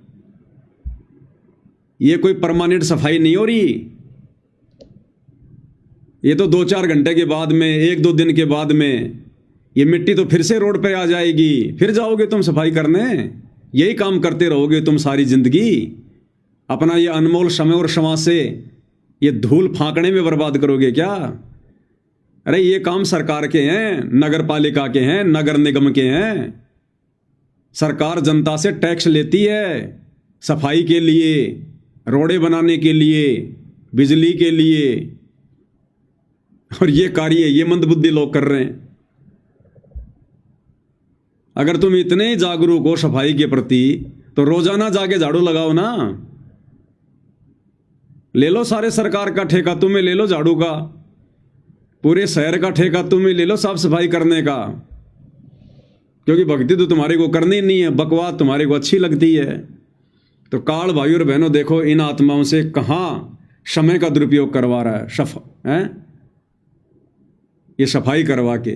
[SPEAKER 1] ये कोई परमानेंट सफाई नहीं हो रही। ये तो 2-4 घंटे के बाद में, 1-2 दिन के बाद में ये मिट्टी तो फिर से रोड पे आ जाएगी, फिर जाओगे तुम सफाई करने। यही काम करते रहोगे तुम सारी जिंदगी, अपना ये अनमोल समय और श्वास से ये धूल फांकने में बर्बाद करोगे क्या? अरे ये काम सरकार के हैं, नगर पालिका के हैं, नगर निगम के हैं। सरकार जनता से टैक्स लेती है सफाई के लिए, रोडें बनाने के लिए, बिजली के लिए, और ये कार्य ये मंदबुद्धि लोग कर रहे हैं। अगर तुम इतने ही जागरूक हो सफाई के प्रति तो रोजाना जाके झाड़ू लगाओ ना। ले लो सारे सरकार का ठेका, तुम्हें ले लो झाड़ू का, पूरे शहर का ठेका तुम्हें ले लो साफ सफाई करने का, क्योंकि भक्ति तो तुम्हारे को करनी नहीं है, बकवास तुम्हारे को अच्छी लगती है। तो काल भाई और बहनों, देखो इन आत्माओं से कहां समय का दुरुपयोग करवा रहा है, ये सफाई करवा के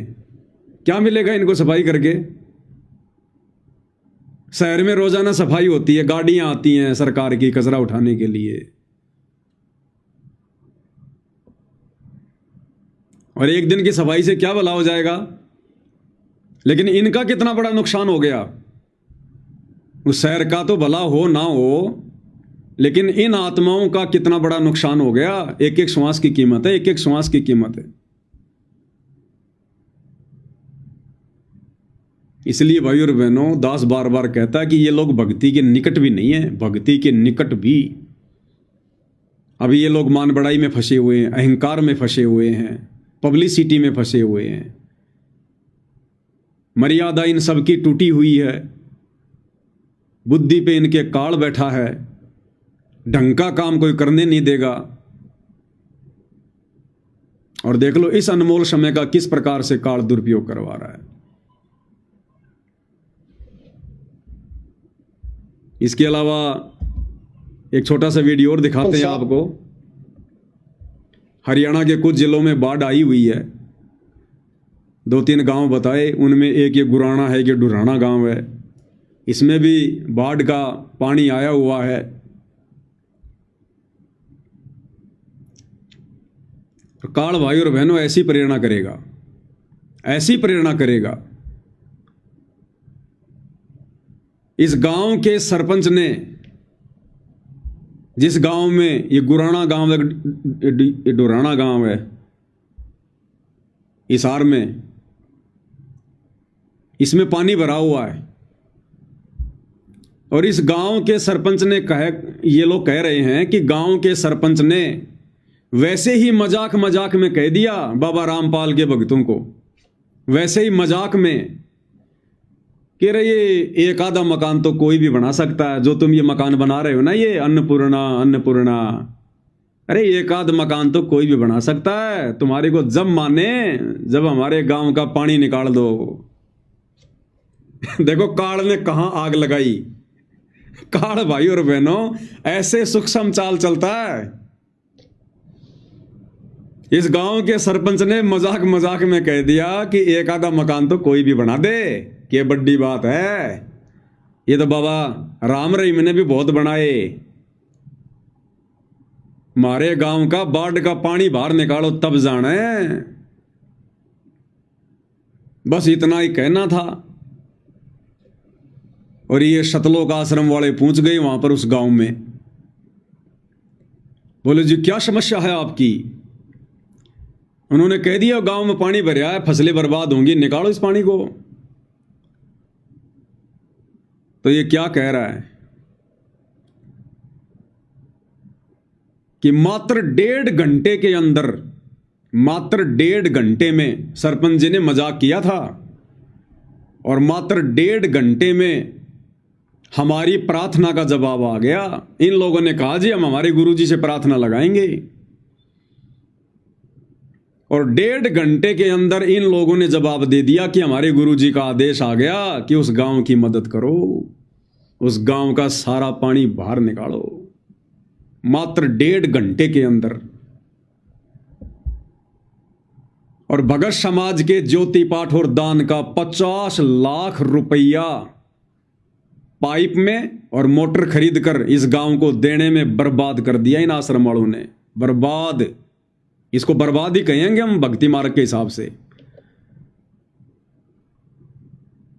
[SPEAKER 1] क्या मिलेगा इनको? सफाई करके शहर में रोजाना सफाई होती है, गाड़ियां आती हैं सरकार की कचरा उठाने के लिए, और एक दिन की सफाई से क्या भला हो जाएगा? लेकिन इनका कितना बड़ा नुकसान हो गया। उस शहर का तो भला हो ना हो, लेकिन इन आत्माओं का कितना बड़ा नुकसान हो गया। एक एक श्वास की कीमत है, एक एक श्वास की कीमत है। इसलिए भाई और बहनों, दास बार बार कहता है कि ये लोग भक्ति के निकट भी नहीं है, भक्ति के निकट भी। अभी ये लोग मान बढ़ाई में फंसे हुए हैं, अहंकार में फंसे हुए हैं, पब्लिसिटी में फंसे हुए हैं, मर्यादा इन सब की टूटी हुई है, बुद्धि पे इनके काल बैठा है, ढंग का काम कोई करने नहीं देगा। और देख लो इस अनमोल समय का किस प्रकार से काल दुरुपयोग करवा रहा है। इसके अलावा एक छोटा सा वीडियो और दिखाते हैं आपको। हरियाणा के कुछ जिलों में बाढ़ आई हुई है, 2-3 गांव बताए, उनमें एक ये गुराना है, कि डुराना गांव है, इसमें भी बाढ़ का पानी आया हुआ है। काल भाई और बहनों ऐसी प्रेरणा करेगा, ऐसी प्रेरणा करेगा। इस गांव के सरपंच ने, जिस गांव में ये गुराना गांव है, डुराना गांव है हिसार में, इसमें पानी भरा हुआ है, और इस गांव के सरपंच ने ये लोग कह रहे हैं कि गांव के सरपंच ने वैसे ही मजाक मजाक में कह दिया बाबा रामपाल के भक्तों को, वैसे ही मजाक में कह रहे ये एक आधा मकान तो कोई भी बना सकता है, जो तुम ये मकान बना रहे हो ना, ये अन्नपूर्णा अन्नपूर्णा, अरे एक आध मकान तो कोई भी बना सकता है, तुम्हारे को जब माने जब हमारे गांव का पानी निकाल दो। देखो काल ने कहां आग लगाई। काल भाई और बहनों ऐसे सूक्ष्म चाल चलता है। इस गांव के सरपंच ने मजाक मजाक में कह दिया कि एक आधा मकान तो कोई भी बना दे, ये बड़ी बात है, ये तो बाबा राम रहीम ने भी बहुत बनाए, मारे गांव का बाढ़ का पानी बाहर निकालो तब जाने। बस इतना ही कहना था। और ये शतलोक आश्रम वाले पहुंच गए वहां पर उस गांव में, बोले जी क्या समस्या है आपकी? उन्होंने कह दिया गांव में पानी भरा है, फसलें बर्बाद होंगी, निकालो इस पानी को। तो ये क्या कह रहा है कि मात्र 1.5 घंटे के अंदर, मात्र 1.5 घंटे में सरपंच जी ने मजाक किया था और मात्र 1.5 घंटे में हमारी प्रार्थना का जवाब आ गया। इन लोगों ने कहा जी हम हमारे गुरुजी से प्रार्थना लगाएंगे, और 1.5 घंटे के अंदर इन लोगों ने जवाब दे दिया कि हमारे गुरुजी का आदेश आ गया कि उस गांव की मदद करो, उस गांव का सारा पानी बाहर निकालो। मात्र 1.5 घंटे के अंदर। और भगत समाज के ज्योति पाठ और दान का 50 लाख रुपया पाइप में और मोटर खरीद कर इस गांव को देने में बर्बाद कर दिया इन आश्रम वालों ने। बर्बाद, इसको बर्बाद ही कहेंगे हम भक्ति मार्ग के हिसाब से।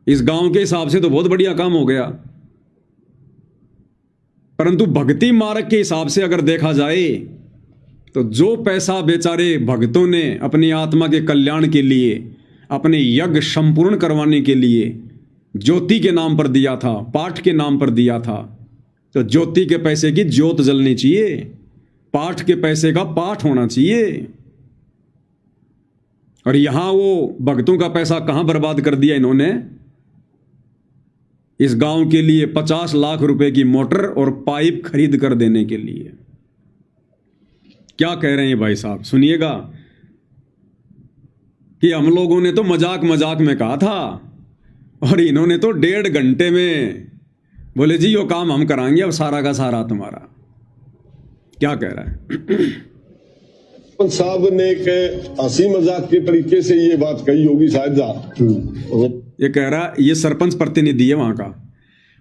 [SPEAKER 1] इस गांव के हिसाब से तो बहुत बढ़िया काम हो गया, परंतु भक्ति मार्ग के हिसाब से अगर देखा जाए तो जो पैसा बेचारे भक्तों ने अपनी आत्मा के कल्याण के लिए, अपने यज्ञ संपूर्ण करवाने के लिए ज्योति के नाम पर दिया था, पाठ के नाम पर दिया था, तो ज्योति के पैसे की ज्योत जलनी चाहिए, पाठ के पैसे का पाठ होना चाहिए। और यहां वो भक्तों का पैसा कहां बर्बाद कर दिया इन्होंने? इस गांव के लिए 50 लाख रुपए की मोटर और पाइप खरीद कर देने के लिए। क्या कह रहे हैं भाई साहब, सुनिएगा कि हम लोगों ने तो मजाक मजाक में कहा था और इन्होंने तो 1.5 घंटे में बोले जी यो काम हम कराएंगे, अब सारा का सारा तुम्हारा। क्या कह रहा है?
[SPEAKER 5] साहब ने एक हंसी मजाक के तरीके से ये बात कही होगी शायद।
[SPEAKER 1] ये कह रहा, ये सरपंच प्रतिनिधि है वहां का,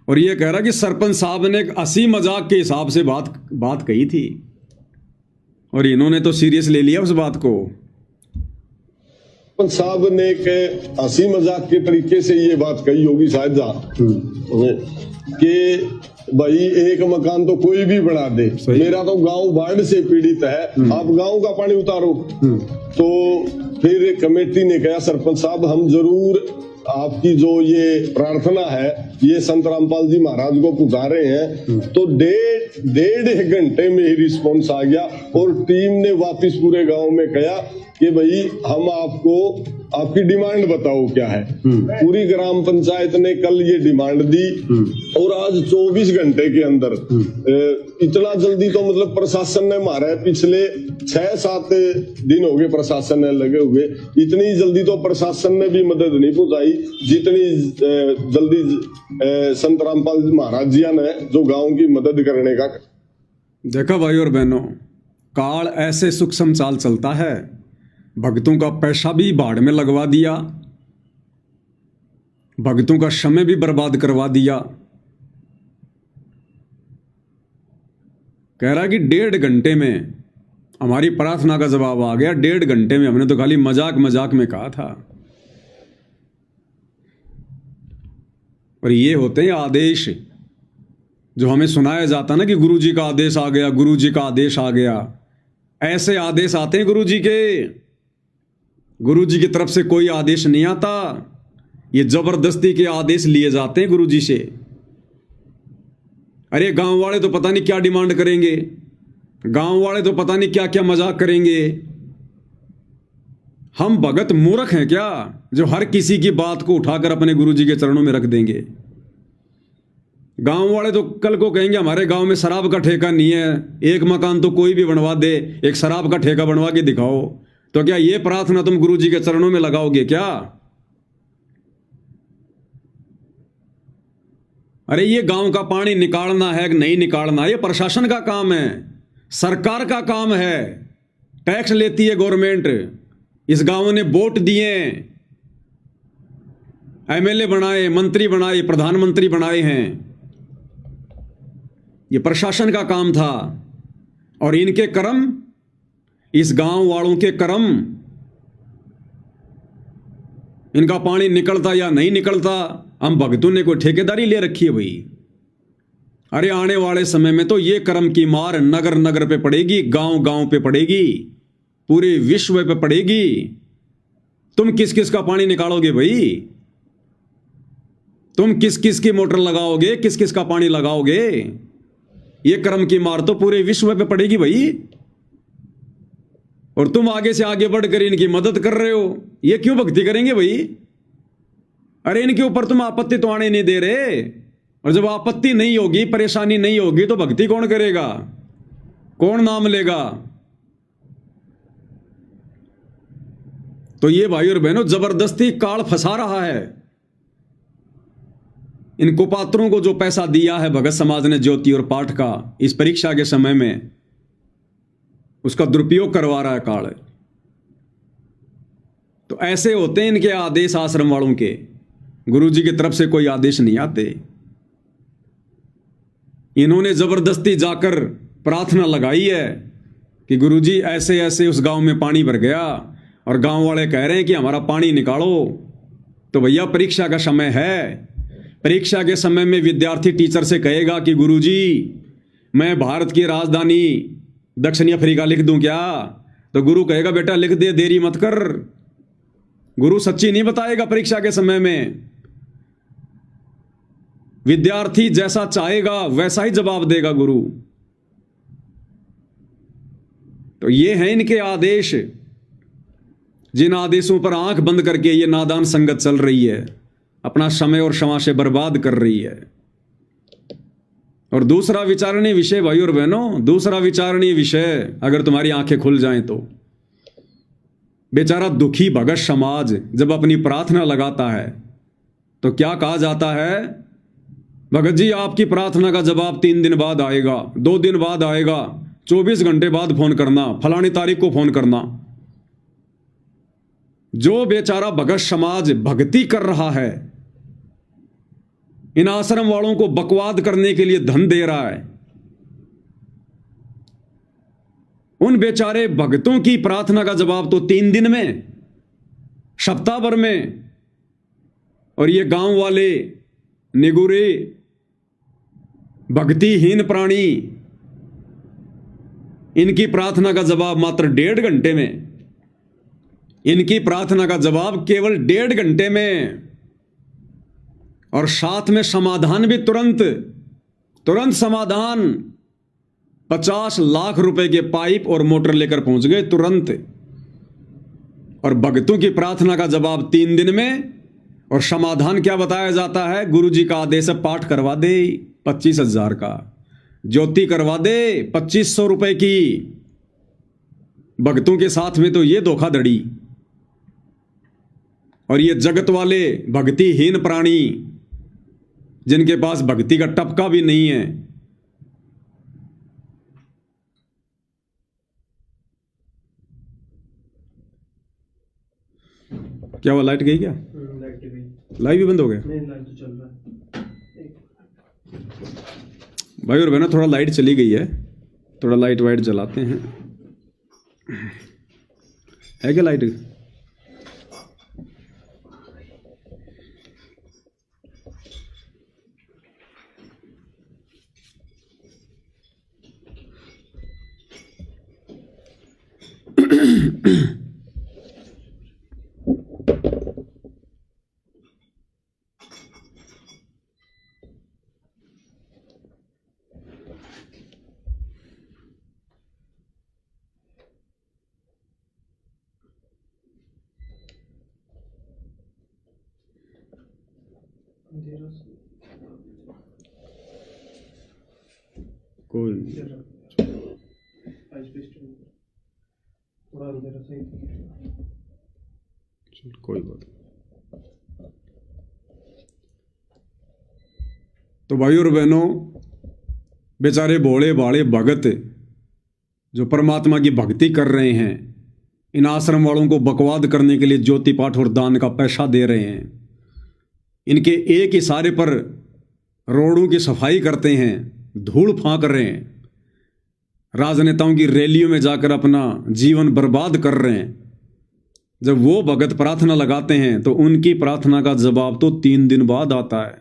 [SPEAKER 1] और ये कह रहा कि सरपंच साहब ने एक हंसी मजाक के हिसाब से बात कही थी और इन्होंने तो सीरियस ले लिया उस बात को।
[SPEAKER 5] सरपंच साहब ने एक हंसी मजाक के तरीके से ये बात कही होगी शायद कि भाई एक मकान तो कोई भी बना दे, मेरा तो गांव बाढ़ से पीड़ित है, आप गांव का पानी उतारो। तो फिर कमेटी ने कहा सरपंच साहब हम जरूर आपकी जो ये प्रार्थना है ये संत रामपाल जी महाराज को पहुंचा रहे हैं। तो 1.5 घंटे में ही रिस्पॉन्स आ गया और टीम ने वापस पूरे गांव में कहा कि भाई हम आपको आपकी डिमांड बताओ क्या है। पूरी ग्राम पंचायत ने कल ये डिमांड दी और आज 24 घंटे के अंदर, इतना जल्दी तो मतलब प्रशासन ने मारा है, पिछले 6-7 दिन हो गए प्रशासन ने लगे हुए, इतनी जल्दी तो प्रशासन ने भी मदद नहीं पहुंचाई जितनी जल्दी संत रामपाल महाराज जी ने जो गांव की मदद करने का।
[SPEAKER 1] देखा भाई और बहनों, काल ऐसे सूक्ष्म चाल चलता है, भक्तों का पैसा भी बाढ़ में लगवा दिया, भक्तों का समय भी बर्बाद करवा दिया। कह रहा कि 1.5 घंटे में हमारी प्रार्थना का जवाब आ गया। 1.5 घंटे में, हमने तो खाली मजाक मजाक में कहा था। और ये होते हैं आदेश जो हमें सुनाया जाता ना कि गुरुजी का आदेश आ गया, गुरुजी का आदेश आ गया। ऐसे आदेश आते हैं गुरुजी के, गुरुजी की तरफ से कोई आदेश नहीं आता, ये जबरदस्ती के आदेश लिए जाते हैं गुरुजी से। अरे गांव वाले तो पता नहीं क्या डिमांड करेंगे, गांव वाले तो पता नहीं क्या क्या मजाक करेंगे। हम भगत मूर्ख हैं क्या जो हर किसी की बात को उठाकर अपने गुरुजी के चरणों में रख देंगे? गांव वाले तो कल को कहेंगे हमारे गांव में शराब का ठेका नहीं है, एक मकान तो कोई भी बनवा दे, एक शराब का ठेका बनवा के दिखाओ। तो क्या ये प्रार्थना तुम गुरुजी के चरणों में लगाओगे क्या? अरे ये गांव का पानी निकालना है कि नहीं निकालना, ये प्रशासन का काम है, सरकार का काम है। टैक्स लेती है गवर्नमेंट। इस गांव ने वोट दिए, एमएलए बनाए, मंत्री बनाए, प्रधानमंत्री बनाए हैं, ये प्रशासन का काम था। और इनके कर्म, इस गांव वालों के कर्म, इनका पानी निकलता या नहीं निकलता, हम भक्तों ने कोई ठेकेदारी ले रखी है भाई? अरे आने वाले समय में तो ये कर्म की मार नगर नगर पे पड़ेगी, गांव गांव पे पड़ेगी, पूरे विश्व पे पड़ेगी। तुम किस किस का पानी निकालोगे भाई? तुम किस किस की मोटर लगाओगे, किस किस का पानी लगाओगे, ये कर्म की मार तो पूरे विश्व पे पड़ेगी भाई। और तुम आगे से आगे बढ़कर इनकी मदद कर रहे हो, ये क्यों भक्ति करेंगे भाई? अरे इनके ऊपर तुम आपत्ति तो आने नहीं दे रहे, और जब आपत्ति नहीं होगी, परेशानी नहीं होगी, तो भक्ति कौन करेगा, कौन नाम लेगा? तो ये भाई और बहनों जबरदस्ती काल फंसा रहा है। इन कुपात्रों को जो पैसा दिया है भगत समाज ने ज्योति और पाठ का इस परीक्षा के समय में, उसका दुरुपयोग करवा रहा है काल। तो ऐसे होते हैं इनके आदेश आश्रम वालों के, गुरु जी की तरफ से कोई आदेश नहीं आते। इन्होंने जबरदस्ती जाकर प्रार्थना लगाई है कि गुरु जी ऐसे ऐसे उस गांव में पानी भर गया, और गांव वाले कह रहे हैं कि हमारा पानी निकालो। तो भैया परीक्षा का समय है, परीक्षा के समय में विद्यार्थी टीचर से कहेगा कि गुरुजी मैं भारत की राजधानी दक्षिणी अफ्रीका लिख दूं क्या? तो गुरु कहेगा बेटा लिख दे, देरी मत कर। गुरु सच्ची नहीं बताएगा परीक्षा के समय में। विद्यार्थी जैसा चाहेगा वैसा ही जवाब देगा गुरु। तो ये हैं इनके आदेश, जिन आदेशों पर आंख बंद करके ये नादान संगत चल रही है, अपना समय और क्षमा से बर्बाद कर रही है। और दूसरा विचारणीय विषय भाई और बहनों, दूसरा विचारणीय विषय, अगर तुम्हारी आंखें खुल जाएं तो बेचारा दुखी भगत समाज जब अपनी प्रार्थना लगाता है तो क्या कहा जाता है? भगत जी आपकी प्रार्थना का जवाब 3 दिन बाद आएगा, 2 दिन बाद आएगा, 24 घंटे बाद फोन करना, फलानी तारीख को फोन करना। जो बेचारा भगत समाज भक्ति कर रहा है, इन आश्रम वालों को बकवाद करने के लिए धन दे रहा है, उन बेचारे भक्तों की प्रार्थना का जवाब तो 3 दिन में, सप्ताह भर में। और ये गांव वाले निगुरे भक्तिहीन प्राणी, इनकी प्रार्थना का जवाब मात्र 1.5 घंटे में, इनकी प्रार्थना का जवाब केवल 1.5 घंटे में, और साथ में समाधान भी तुरंत समाधान। 50 लाख रुपए के पाइप और मोटर लेकर पहुंच गए तुरंत। और भक्तों की प्रार्थना का जवाब 3 दिन में, और समाधान क्या बताया जाता है? गुरु जी का आदेश है पाठ करवा दे 25,000 का, ज्योति करवा दे 2500 रुपए की। भक्तों के साथ में तो ये धोखाधड़ी। और ये जगत वाले भक्तिहीन प्राणी, जिनके पास भक्ति का टपका भी नहीं है, क्या वो लाइट गई क्या? लाइट भी बंद हो गया? नहीं, लाइट तो चल रहा है भाई और बहनों। थोड़ा लाइट चली गई है, थोड़ा लाइट वाइट जलाते हैं। है क्या लाइट? कोई कोई बात। तो भाई और बहनों, बेचारे भोले भाले भगत जो परमात्मा की भक्ति कर रहे हैं, इन आश्रम वालों को बकवाद करने के लिए ज्योति पाठ और दान का पैसा दे रहे हैं। इनके एक इशारे पर रोडों की सफाई करते हैं, धूल फांक रहे हैं, राजनेताओं की रैलियों में जाकर अपना जीवन बर्बाद कर रहे हैं। जब वो भगत प्रार्थना लगाते हैं तो उनकी प्रार्थना का जवाब तो 3 दिन बाद आता है।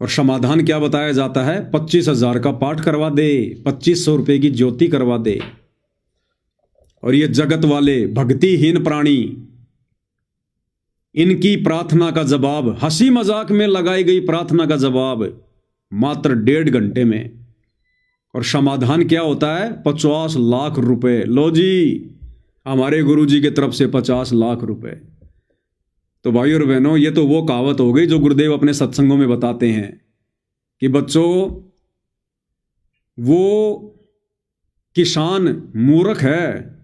[SPEAKER 1] और समाधान क्या बताया जाता है? 25,000 का पाठ करवा दे, 2500 रुपए की ज्योति करवा दे। और ये जगत वाले भक्तिहीन प्राणी इनकी प्रार्थना का जवाब, हंसी मजाक में लगाई गई प्रार्थना का जवाब मात्र 1.5 घंटे में। और समाधान क्या होता है? 50 लाख रुपए। लो जी, हमारे गुरुजी की तरफ से 50 लाख रुपए। तो भाई और बहनों, ये तो वो कहावत हो गई जो गुरुदेव अपने सत्संगों में बताते हैं कि बच्चों, वो किसान मूर्ख है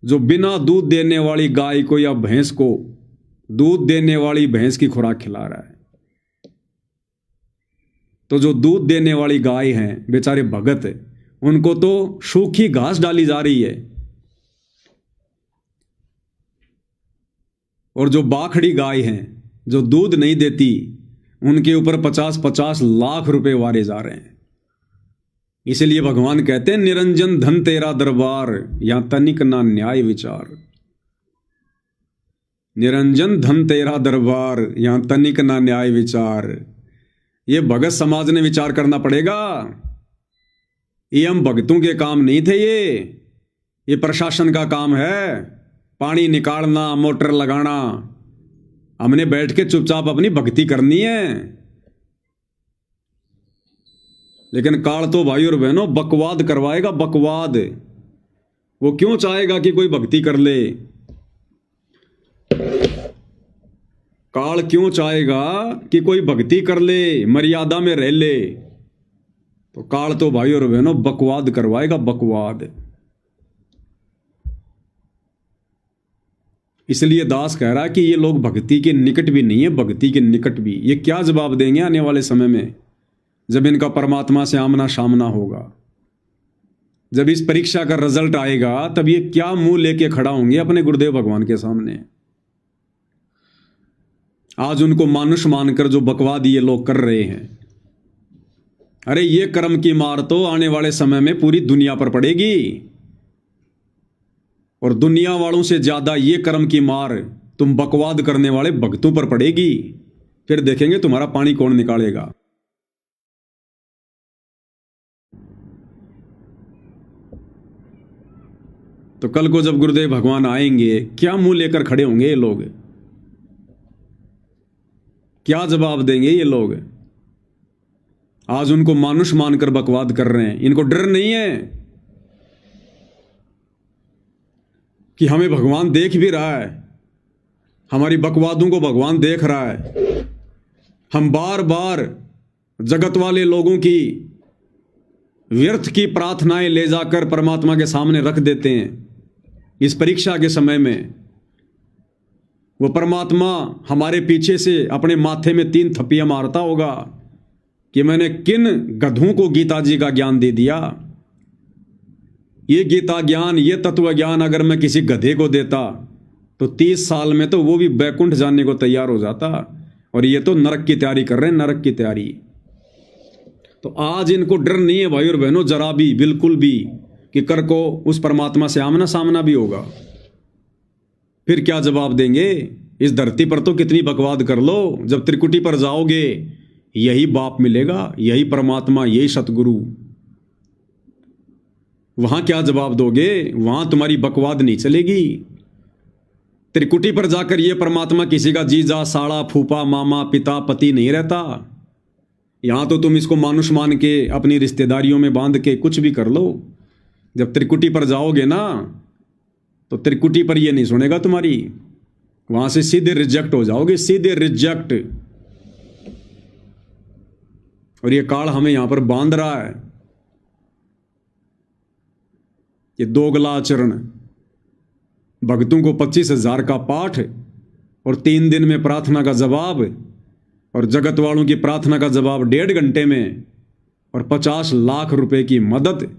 [SPEAKER 1] जो बिना दूध देने वाली गाय को या भैंस को दूध देने वाली भैंस की खुराक खिला रहा है। तो जो दूध देने वाली गाय हैं, बेचारे भगत, उनको तो सूखी घास डाली जा रही है, और जो बाखड़ी गाय हैं जो दूध नहीं देती, उनके ऊपर 50-50 लाख रुपए वारे जा रहे हैं। इसलिए भगवान कहते हैं, निरंजन धन तेरा दरबार, यहां तनिक ना न्याय विचार। निरंजन धन तेरा दरबार, यहां तनिक ना न्याय विचार। ये भगत समाज ने विचार करना पड़ेगा। ये हम भगतों के काम नहीं थे, ये प्रशासन का काम है। पानी निकालना, मोटर लगाना, हमने बैठ के चुपचाप अपनी भक्ति करनी है। लेकिन काल तो भाई और बहनों बकवाद करवाएगा, बकवाद। वो क्यों चाहेगा कि कोई भक्ति कर ले? काल क्यों चाहेगा कि कोई भक्ति कर ले, मर्यादा में रह ले? तो काल तो भाई और बहनों बकवाद करवाएगा, बकवाद। इसलिए दास कह रहा है कि ये लोग भक्ति के निकट भी नहीं है, भक्ति के निकट भी। ये क्या जवाब देंगे आने वाले समय में, जब इनका परमात्मा से आमना सामना होगा, जब इस परीक्षा का रिजल्ट आएगा, तब ये क्या मुंह लेके खड़ा होंगे अपने गुरुदेव भगवान के सामने। आज उनको मानुष मानकर जो बकवाद ये लोग कर रहे हैं, अरे ये कर्म की मार तो आने वाले समय में पूरी दुनिया पर पड़ेगी, और दुनिया वालों से ज्यादा ये कर्म की मार तुम बकवाद करने वाले भक्तों पर पड़ेगी। फिर देखेंगे तुम्हारा पानी कौन निकालेगा। तो कल को जब गुरुदेव भगवान आएंगे, क्या मुंह लेकर खड़े होंगे ये लोग? क्या जवाब देंगे ये लोग? आज उनको मानुष मानकर बकवाद कर रहे हैं। इनको डर नहीं है कि हमें भगवान देख भी रहा है, हमारी बकवादों को भगवान देख रहा है। हम बार बार जगत वाले लोगों की व्यर्थ की प्रार्थनाएं ले जाकर परमात्मा के सामने रख देते हैं। इस परीक्षा के समय में वो परमात्मा हमारे पीछे से अपने माथे में 3 थप्पियां मारता होगा कि मैंने किन गधों को गीता जी का ज्ञान दे दिया। ये गीता ज्ञान, ये तत्व ज्ञान अगर मैं किसी गधे को देता तो 30 साल में तो वो भी बैकुंठ जाने को तैयार हो जाता, और ये तो नरक की तैयारी कर रहे हैं, नरक की तैयारी। तो आज इनको डर नहीं है भाई और बहनों, जरा भी, बिल्कुल भी, कि कर को उस परमात्मा से आमना सामना भी होगा। फिर क्या जवाब देंगे? इस धरती पर तो कितनी बकवाद कर लो, जब त्रिकुटी पर जाओगे यही बाप मिलेगा, यही परमात्मा, यही सतगुरु। वहां क्या जवाब दोगे? वहां तुम्हारी बकवाद नहीं चलेगी। त्रिकुटी पर जाकर यह परमात्मा किसी का जीजा, साड़ा, फूफा, मामा, पिता, पति नहीं रहता। यहां तो तुम इसको मानुष मान के अपनी रिश्तेदारियों में बांध के कुछ भी कर लो। जब त्रिकुटी पर जाओगे ना, तो त्रिकुटी पर ये नहीं सुनेगा तुम्हारी, वहां से सीधे रिजेक्ट हो जाओगे, सीधे रिजेक्ट। और ये काल हमें यहां पर बांध रहा है। ये दोगला आचरण, भक्तों को 25,000 का पाठ और 3 दिन में प्रार्थना का जवाब, और जगत वालों की प्रार्थना का जवाब 1.5 घंटे में, और 50 लाख रुपए की मदद।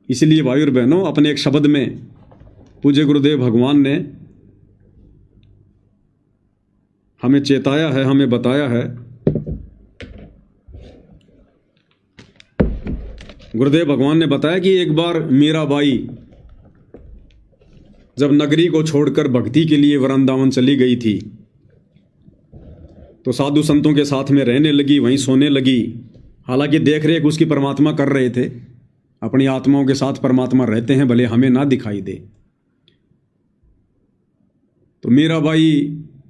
[SPEAKER 1] इसलिए भाई और बहनों, अपने एक शब्द में पूज्य गुरुदेव भगवान ने हमें चेताया है, हमें बताया है। गुरुदेव भगवान ने बताया कि एक बार मीराबाई जब नगरी को छोड़कर भक्ति के लिए वृंदावन चली गई थी, तो साधु संतों के साथ में रहने लगी, वहीं सोने लगी। हालांकि देख रेख उसकी परमात्मा कर रहे थे, अपनी आत्माओं के साथ परमात्मा रहते हैं, भले हमें ना दिखाई दे। तो मीराबाई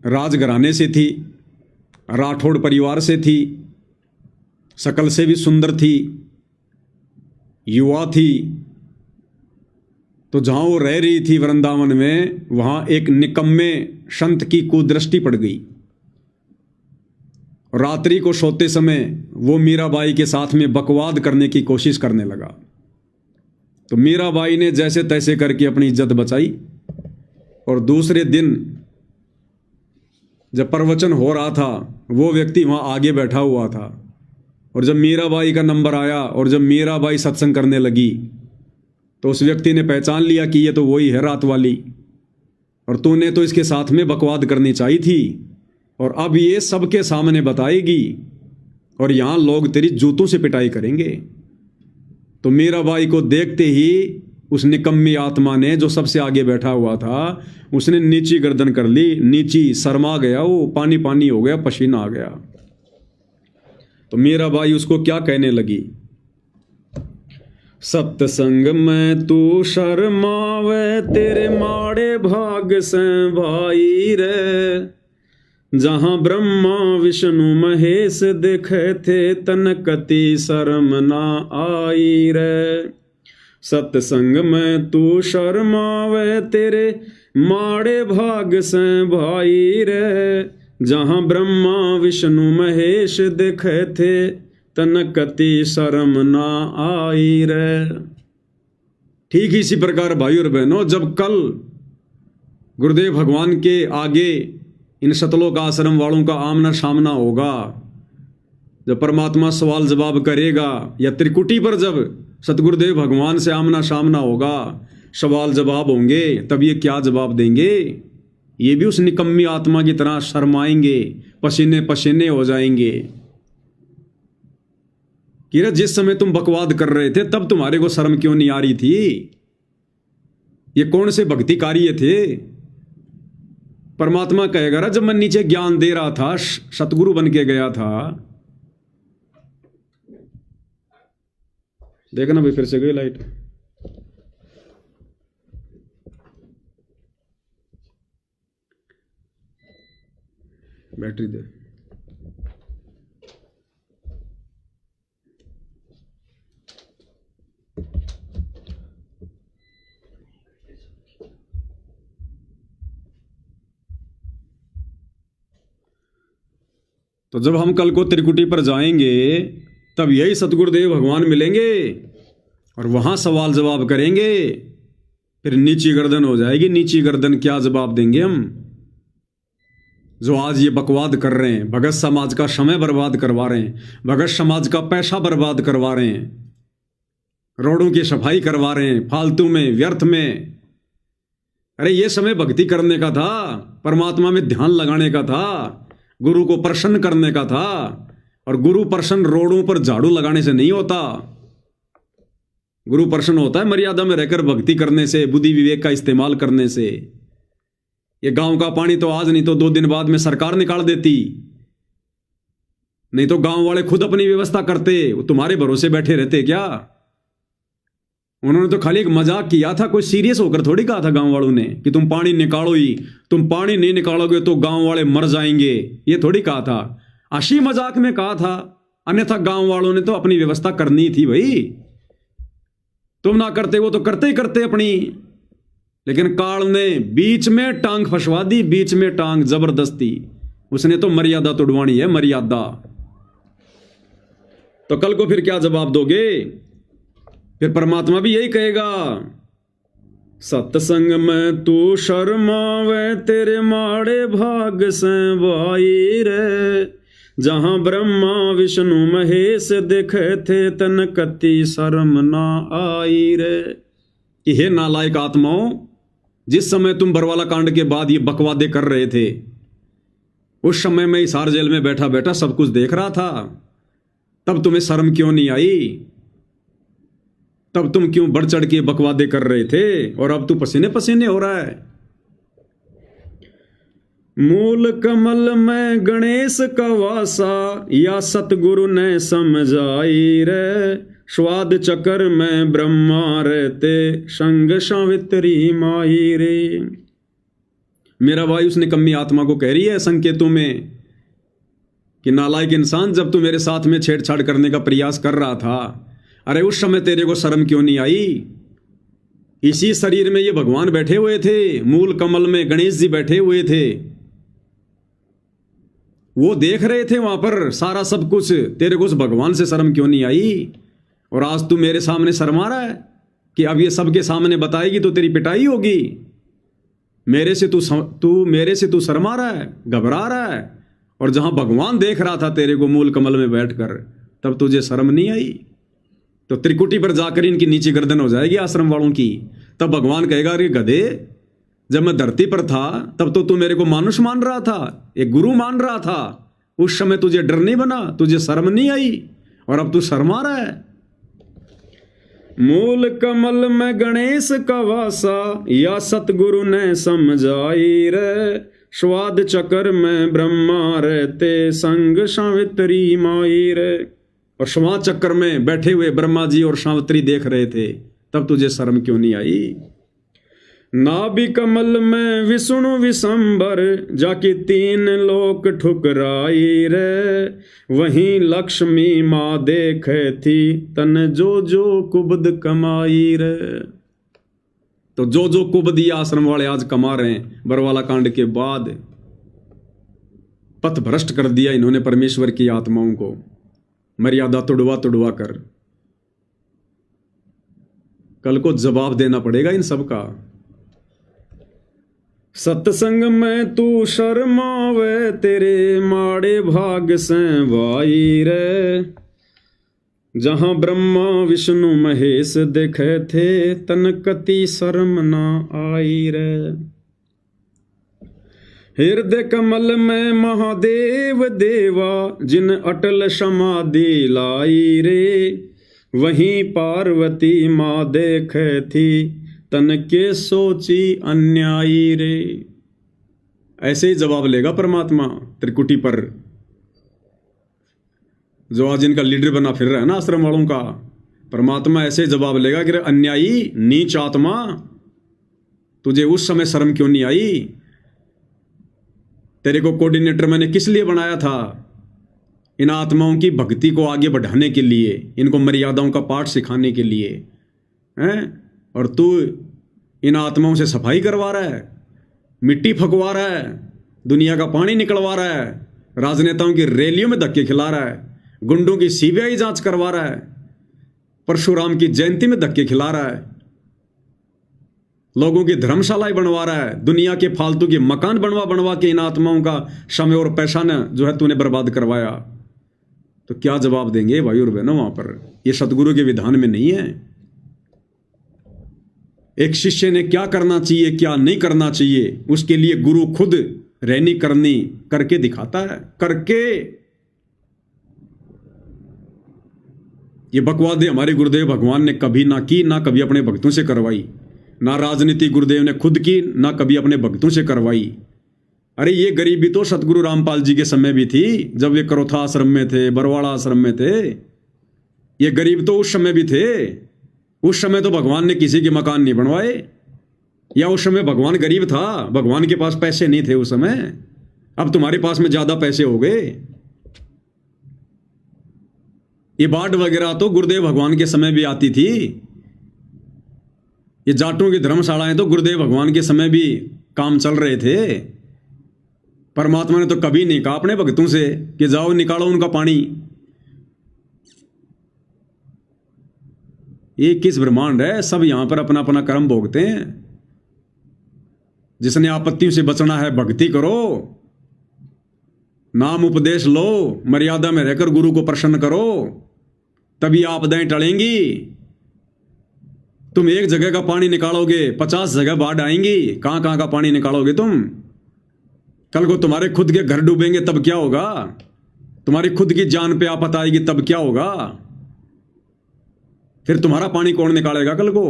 [SPEAKER 1] राजघराने से थी, राठौड़ परिवार से थी, शकल से भी सुंदर थी, युवा थी। तो जहाँ वो रह रही थी वृंदावन में, वहाँ एक निकम्मे संत की कुदृष्टि पड़ गई। रात्रि को सोते समय वो मीराबाई के साथ में बकवाद करने की कोशिश करने लगा। तो मीराबाई ने जैसे तैसे करके अपनी इज्जत बचाई और दूसरे दिन जब प्रवचन हो रहा था, वो व्यक्ति वहाँ आगे बैठा हुआ था और जब मीराबाई का नंबर आया और जब मीराबाई सत्संग करने लगी तो उस व्यक्ति ने पहचान लिया कि ये तो वही है रात वाली, और तूने तो इसके साथ में बकवाद करनी चाहिए थी और अब ये सबके सामने बताएगी और यहाँ लोग तेरी जूतों से पिटाई करेंगे। तो मीराबाई को देखते ही उस निकम्मी आत्मा ने, जो सबसे आगे बैठा हुआ था, उसने नीची गर्दन कर ली, नीची शर्मा गया, वो पानी पानी हो गया, पसीना आ गया। तो मीराबाई उसको क्या कहने लगी, सत्संग में तू शर्मावे तेरे माड़े भाग से भाई रे, जहां ब्रह्मा विष्णु महेश देखे थे तनकती शर्म ना आई रे। सत्संग में तू शर्मावे तेरे माड़े भाग से भाई रे, जहां ब्रह्मा विष्णु महेश देखे थे तनकती शर्म ना आई रे। ठीक इसी प्रकार भाई और बहनों, जब कल गुरुदेव भगवान के आगे इन सतलोक आश्रम वालों का आमना सामना होगा, जब परमात्मा सवाल जवाब करेगा, या त्रिकुटी पर जब सतगुरुदेव भगवान से आमना सामना होगा, सवाल जवाब होंगे, तब ये क्या जवाब देंगे? ये भी उस निकम्मी आत्मा की तरह शर्माएंगे, पसीने पसीने हो जाएंगे कि जिस समय तुम बकवाद कर रहे थे तब तुम्हारे को शर्म क्यों नहीं आ रही थी? ये कौन से भक्ति कार्य थे? परमात्मा कहेगा, जब मैं नीचे ज्ञान दे रहा था, सतगुरु बन के गया था। देखना भाई, फिर से गई लाइट। बैटरी दे। तो जब हम कल को त्रिकुटी पर जाएंगे तब यही सतगुरुदेव भगवान मिलेंगे और वहां सवाल जवाब करेंगे। फिर नीची गर्दन हो जाएगी। नीची गर्दन क्या जवाब देंगे हम, जो आज ये बकवाद कर रहे हैं, भगत समाज का समय बर्बाद करवा रहे हैं, भगत समाज का पैसा बर्बाद करवा रहे हैं, रोडों की सफाई करवा रहे हैं फालतू में, व्यर्थ में। अरे ये समय भक्ति करने का था, परमात्मा में ध्यान लगाने का था, गुरु को प्रसन्न करने का था। और गुरु प्रसन्न रोडों पर झाड़ू लगाने से नहीं होता। गुरु प्रसन्न होता है मर्यादा में रहकर भक्ति करने से, बुद्धि विवेक का इस्तेमाल करने से। ये गांव का पानी तो आज नहीं तो 2 दिन बाद में सरकार निकाल देती, नहीं तो गांव वाले खुद अपनी व्यवस्था करते। वो तुम्हारे भरोसे बैठे रहते क्या? उन्होंने तो खाली एक मजाक किया था, कोई सीरियस होकर थोड़ी कहा था गांव वालों ने कि तुम पानी निकालो ही, तुम पानी नहीं निकालोगे तो गांव वाले मर जाएंगे, ये थोड़ी कहा था। हंसी मजाक में कहा था, अन्यथा गांव वालों ने तो अपनी व्यवस्था करनी थी भाई। तुम ना करते, वो तो करते ही करते अपनी। लेकिन काल ने बीच में टांग फंसवा दी, बीच में टांग जबरदस्ती। उसने तो मर्यादा तोड़वानी है, मर्यादा। तो कल को फिर क्या जवाब दोगे? फिर परमात्मा भी यही कहेगा, सत्संग में तू शर्मावे तेरे माड़े भाग से भाई रे, जहां ब्रह्मा विष्णु महेश देखे थे तनकती शर्म ना आई रे। कि हे नालायक आत्माओं, जिस समय तुम बरवाला कांड के बाद ये बकवादे कर रहे थे, उस समय मैं हिसार जेल में बैठा बैठा सब कुछ देख रहा था। तब तुम्हें शर्म क्यों नहीं आई? तब तुम क्यों बढ़ चढ़ के बकवादे कर रहे थे? और अब तू पसीने पसीने हो रहा है। मूल कमल में गणेश का वासा, या सतगुरु ने समझाई रे, स्वाद चक्र में ब्रह्मा रहते संग सावित्री माई रे। मेरा भाई उस निकम्मी आत्मा को कह रही है संकेतों में कि नालायक इंसान, जब तू मेरे साथ में छेड़छाड़ करने का प्रयास कर रहा था, अरे उस समय तेरे को शर्म क्यों नहीं आई? इसी शरीर में ये भगवान बैठे हुए थे, मूल कमल में गणेश जी बैठे हुए थे, वो देख रहे थे वहां पर सारा सब कुछ। तेरे को उस भगवान से शर्म क्यों नहीं आई? और आज तू मेरे सामने शर्मा रहा है कि अब ये सबके सामने बताएगी तो तेरी पिटाई होगी। मेरे से तू शर्मा रहा है, घबरा रहा है, और जहां भगवान देख रहा था तेरे को मूल कमल में बैठकर, तब तुझे शर्म नहीं आई? तो त्रिकुटी पर जाकर इनकी नीची गर्दन हो जाएगी आश्रम वालों की। तब भगवान कहेगा, अरे गधे, जब मैं धरती पर था तब तो तू मेरे को मानुष मान रहा था, एक गुरु मान रहा था। उस समय तुझे डर नहीं बना, तुझे शर्म नहीं आई, और अब तू शर्मा रहा है। मूल कमल में गणेश का वासा, या सतगुरु ने समझाई रे। स्वाद चक्र में ब्रह्मा रहते, संग सावित्री माई रे। और स्वाद चक्र में बैठे हुए ब्रह्मा जी और सावित्री देख रहे थे, तब तुझे शर्म क्यों नहीं आई? नाभि कमल में विष्णु विशंबर, जाके 3 लोक ठुकराई रे। वहीं लक्ष्मी माँ देखे थी, तन जो जो कुबद कमाई रे। तो जो जो कुबद ये आश्रम वाले आज कमा रहे हैं, बरवाला कांड के बाद पथ भ्रष्ट कर दिया इन्होंने परमेश्वर की आत्माओं को, मर्यादा तुड़वा कर। कल को जवाब देना पड़ेगा इन सब का। सत्संग में तू शर्मावे, तेरे माड़े भाग से भाई रे। जहां ब्रह्मा विष्णु महेश देखे थे, तन कति शर्म ना आई रे। हृदय कमल में महादेव देवा, जिन अटल समाधि लाई रे। वहीं पार्वती माँ देखे थी, तन के सोची अन्यायी रे। ऐसे ही जवाब लेगा परमात्मा त्रिकुटी पर, जो आज इनका लीडर बना फिर रहा है ना आश्रम वालों का। परमात्मा ऐसे जवाब लेगा कि अन्यायी नीच आत्मा, तुझे उस समय शर्म क्यों नहीं आई? तेरे को कोऑर्डिनेटर मैंने किस लिए बनाया था? इन आत्माओं की भक्ति को आगे बढ़ाने के लिए, इनको मर्यादाओं का पाठ सिखाने के लिए, हैं? और तू इन आत्माओं से सफाई करवा रहा है, मिट्टी फकवा रहा है, दुनिया का पानी निकलवा रहा है, राजनेताओं की रैलियों में धक्के खिला रहा है, गुंडों की सीबीआई जांच करवा रहा है, परशुराम की जयंती में धक्के खिला रहा है, लोगों की धर्मशालाएं बनवा रहा है, दुनिया के फालतू के मकान बनवा के इन आत्माओं का समय और पैसा न जो है तूने बर्बाद करवाया। तो क्या जवाब देंगे भाई और बहनों वहां पर? ये सतगुरु के विधान में नहीं है। एक शिष्य ने क्या करना चाहिए क्या नहीं करना चाहिए, उसके लिए गुरु खुद रहनी करनी करके दिखाता है। करके ये बकवादे हमारे गुरुदेव भगवान ने कभी ना की, ना कभी अपने भक्तों से करवाई। ना राजनीति गुरुदेव ने खुद की, ना कभी अपने भक्तों से करवाई। अरे ये गरीबी तो सतगुरु रामपाल जी के समय भी थी, जब वे करोथा आश्रम में थे, बरवाड़ा आश्रम में थे। ये गरीब तो उस समय भी थे। उस समय तो भगवान ने किसी के मकान नहीं बनवाए, या उस समय भगवान गरीब था, भगवान के पास पैसे नहीं थे उस समय। अब तुम्हारे पास में ज्यादा पैसे हो गए। ये बाढ़ वगैरह तो गुरुदेव भगवान के समय भी आती थी। ये जाटों की धर्मशालाएं तो गुरुदेव भगवान के समय भी काम चल रहे थे। परमात्मा ने तो कभी नहीं कहा अपने भक्तों से कि जाओ निकालो उनका पानी। ये किस ब्रह्मांड है? सब यहां पर अपना अपना कर्म भोगते हैं। जिसने आपत्तियों से बचना है भक्ति करो, नाम उपदेश लो, मर्यादा में रहकर गुरु को प्रसन्न करो, तभी आपदाएं टलेंगी। तुम एक जगह का पानी निकालोगे, 50 जगह बाढ़ आएंगी। कहां कहां का पानी निकालोगे तुम? कल को तुम्हारे खुद के घर डूबेंगे तब क्या होगा? तुम्हारी खुद की जान पे आफत आएगी तब क्या होगा? फिर तुम्हारा पानी कौन निकालेगा कल को?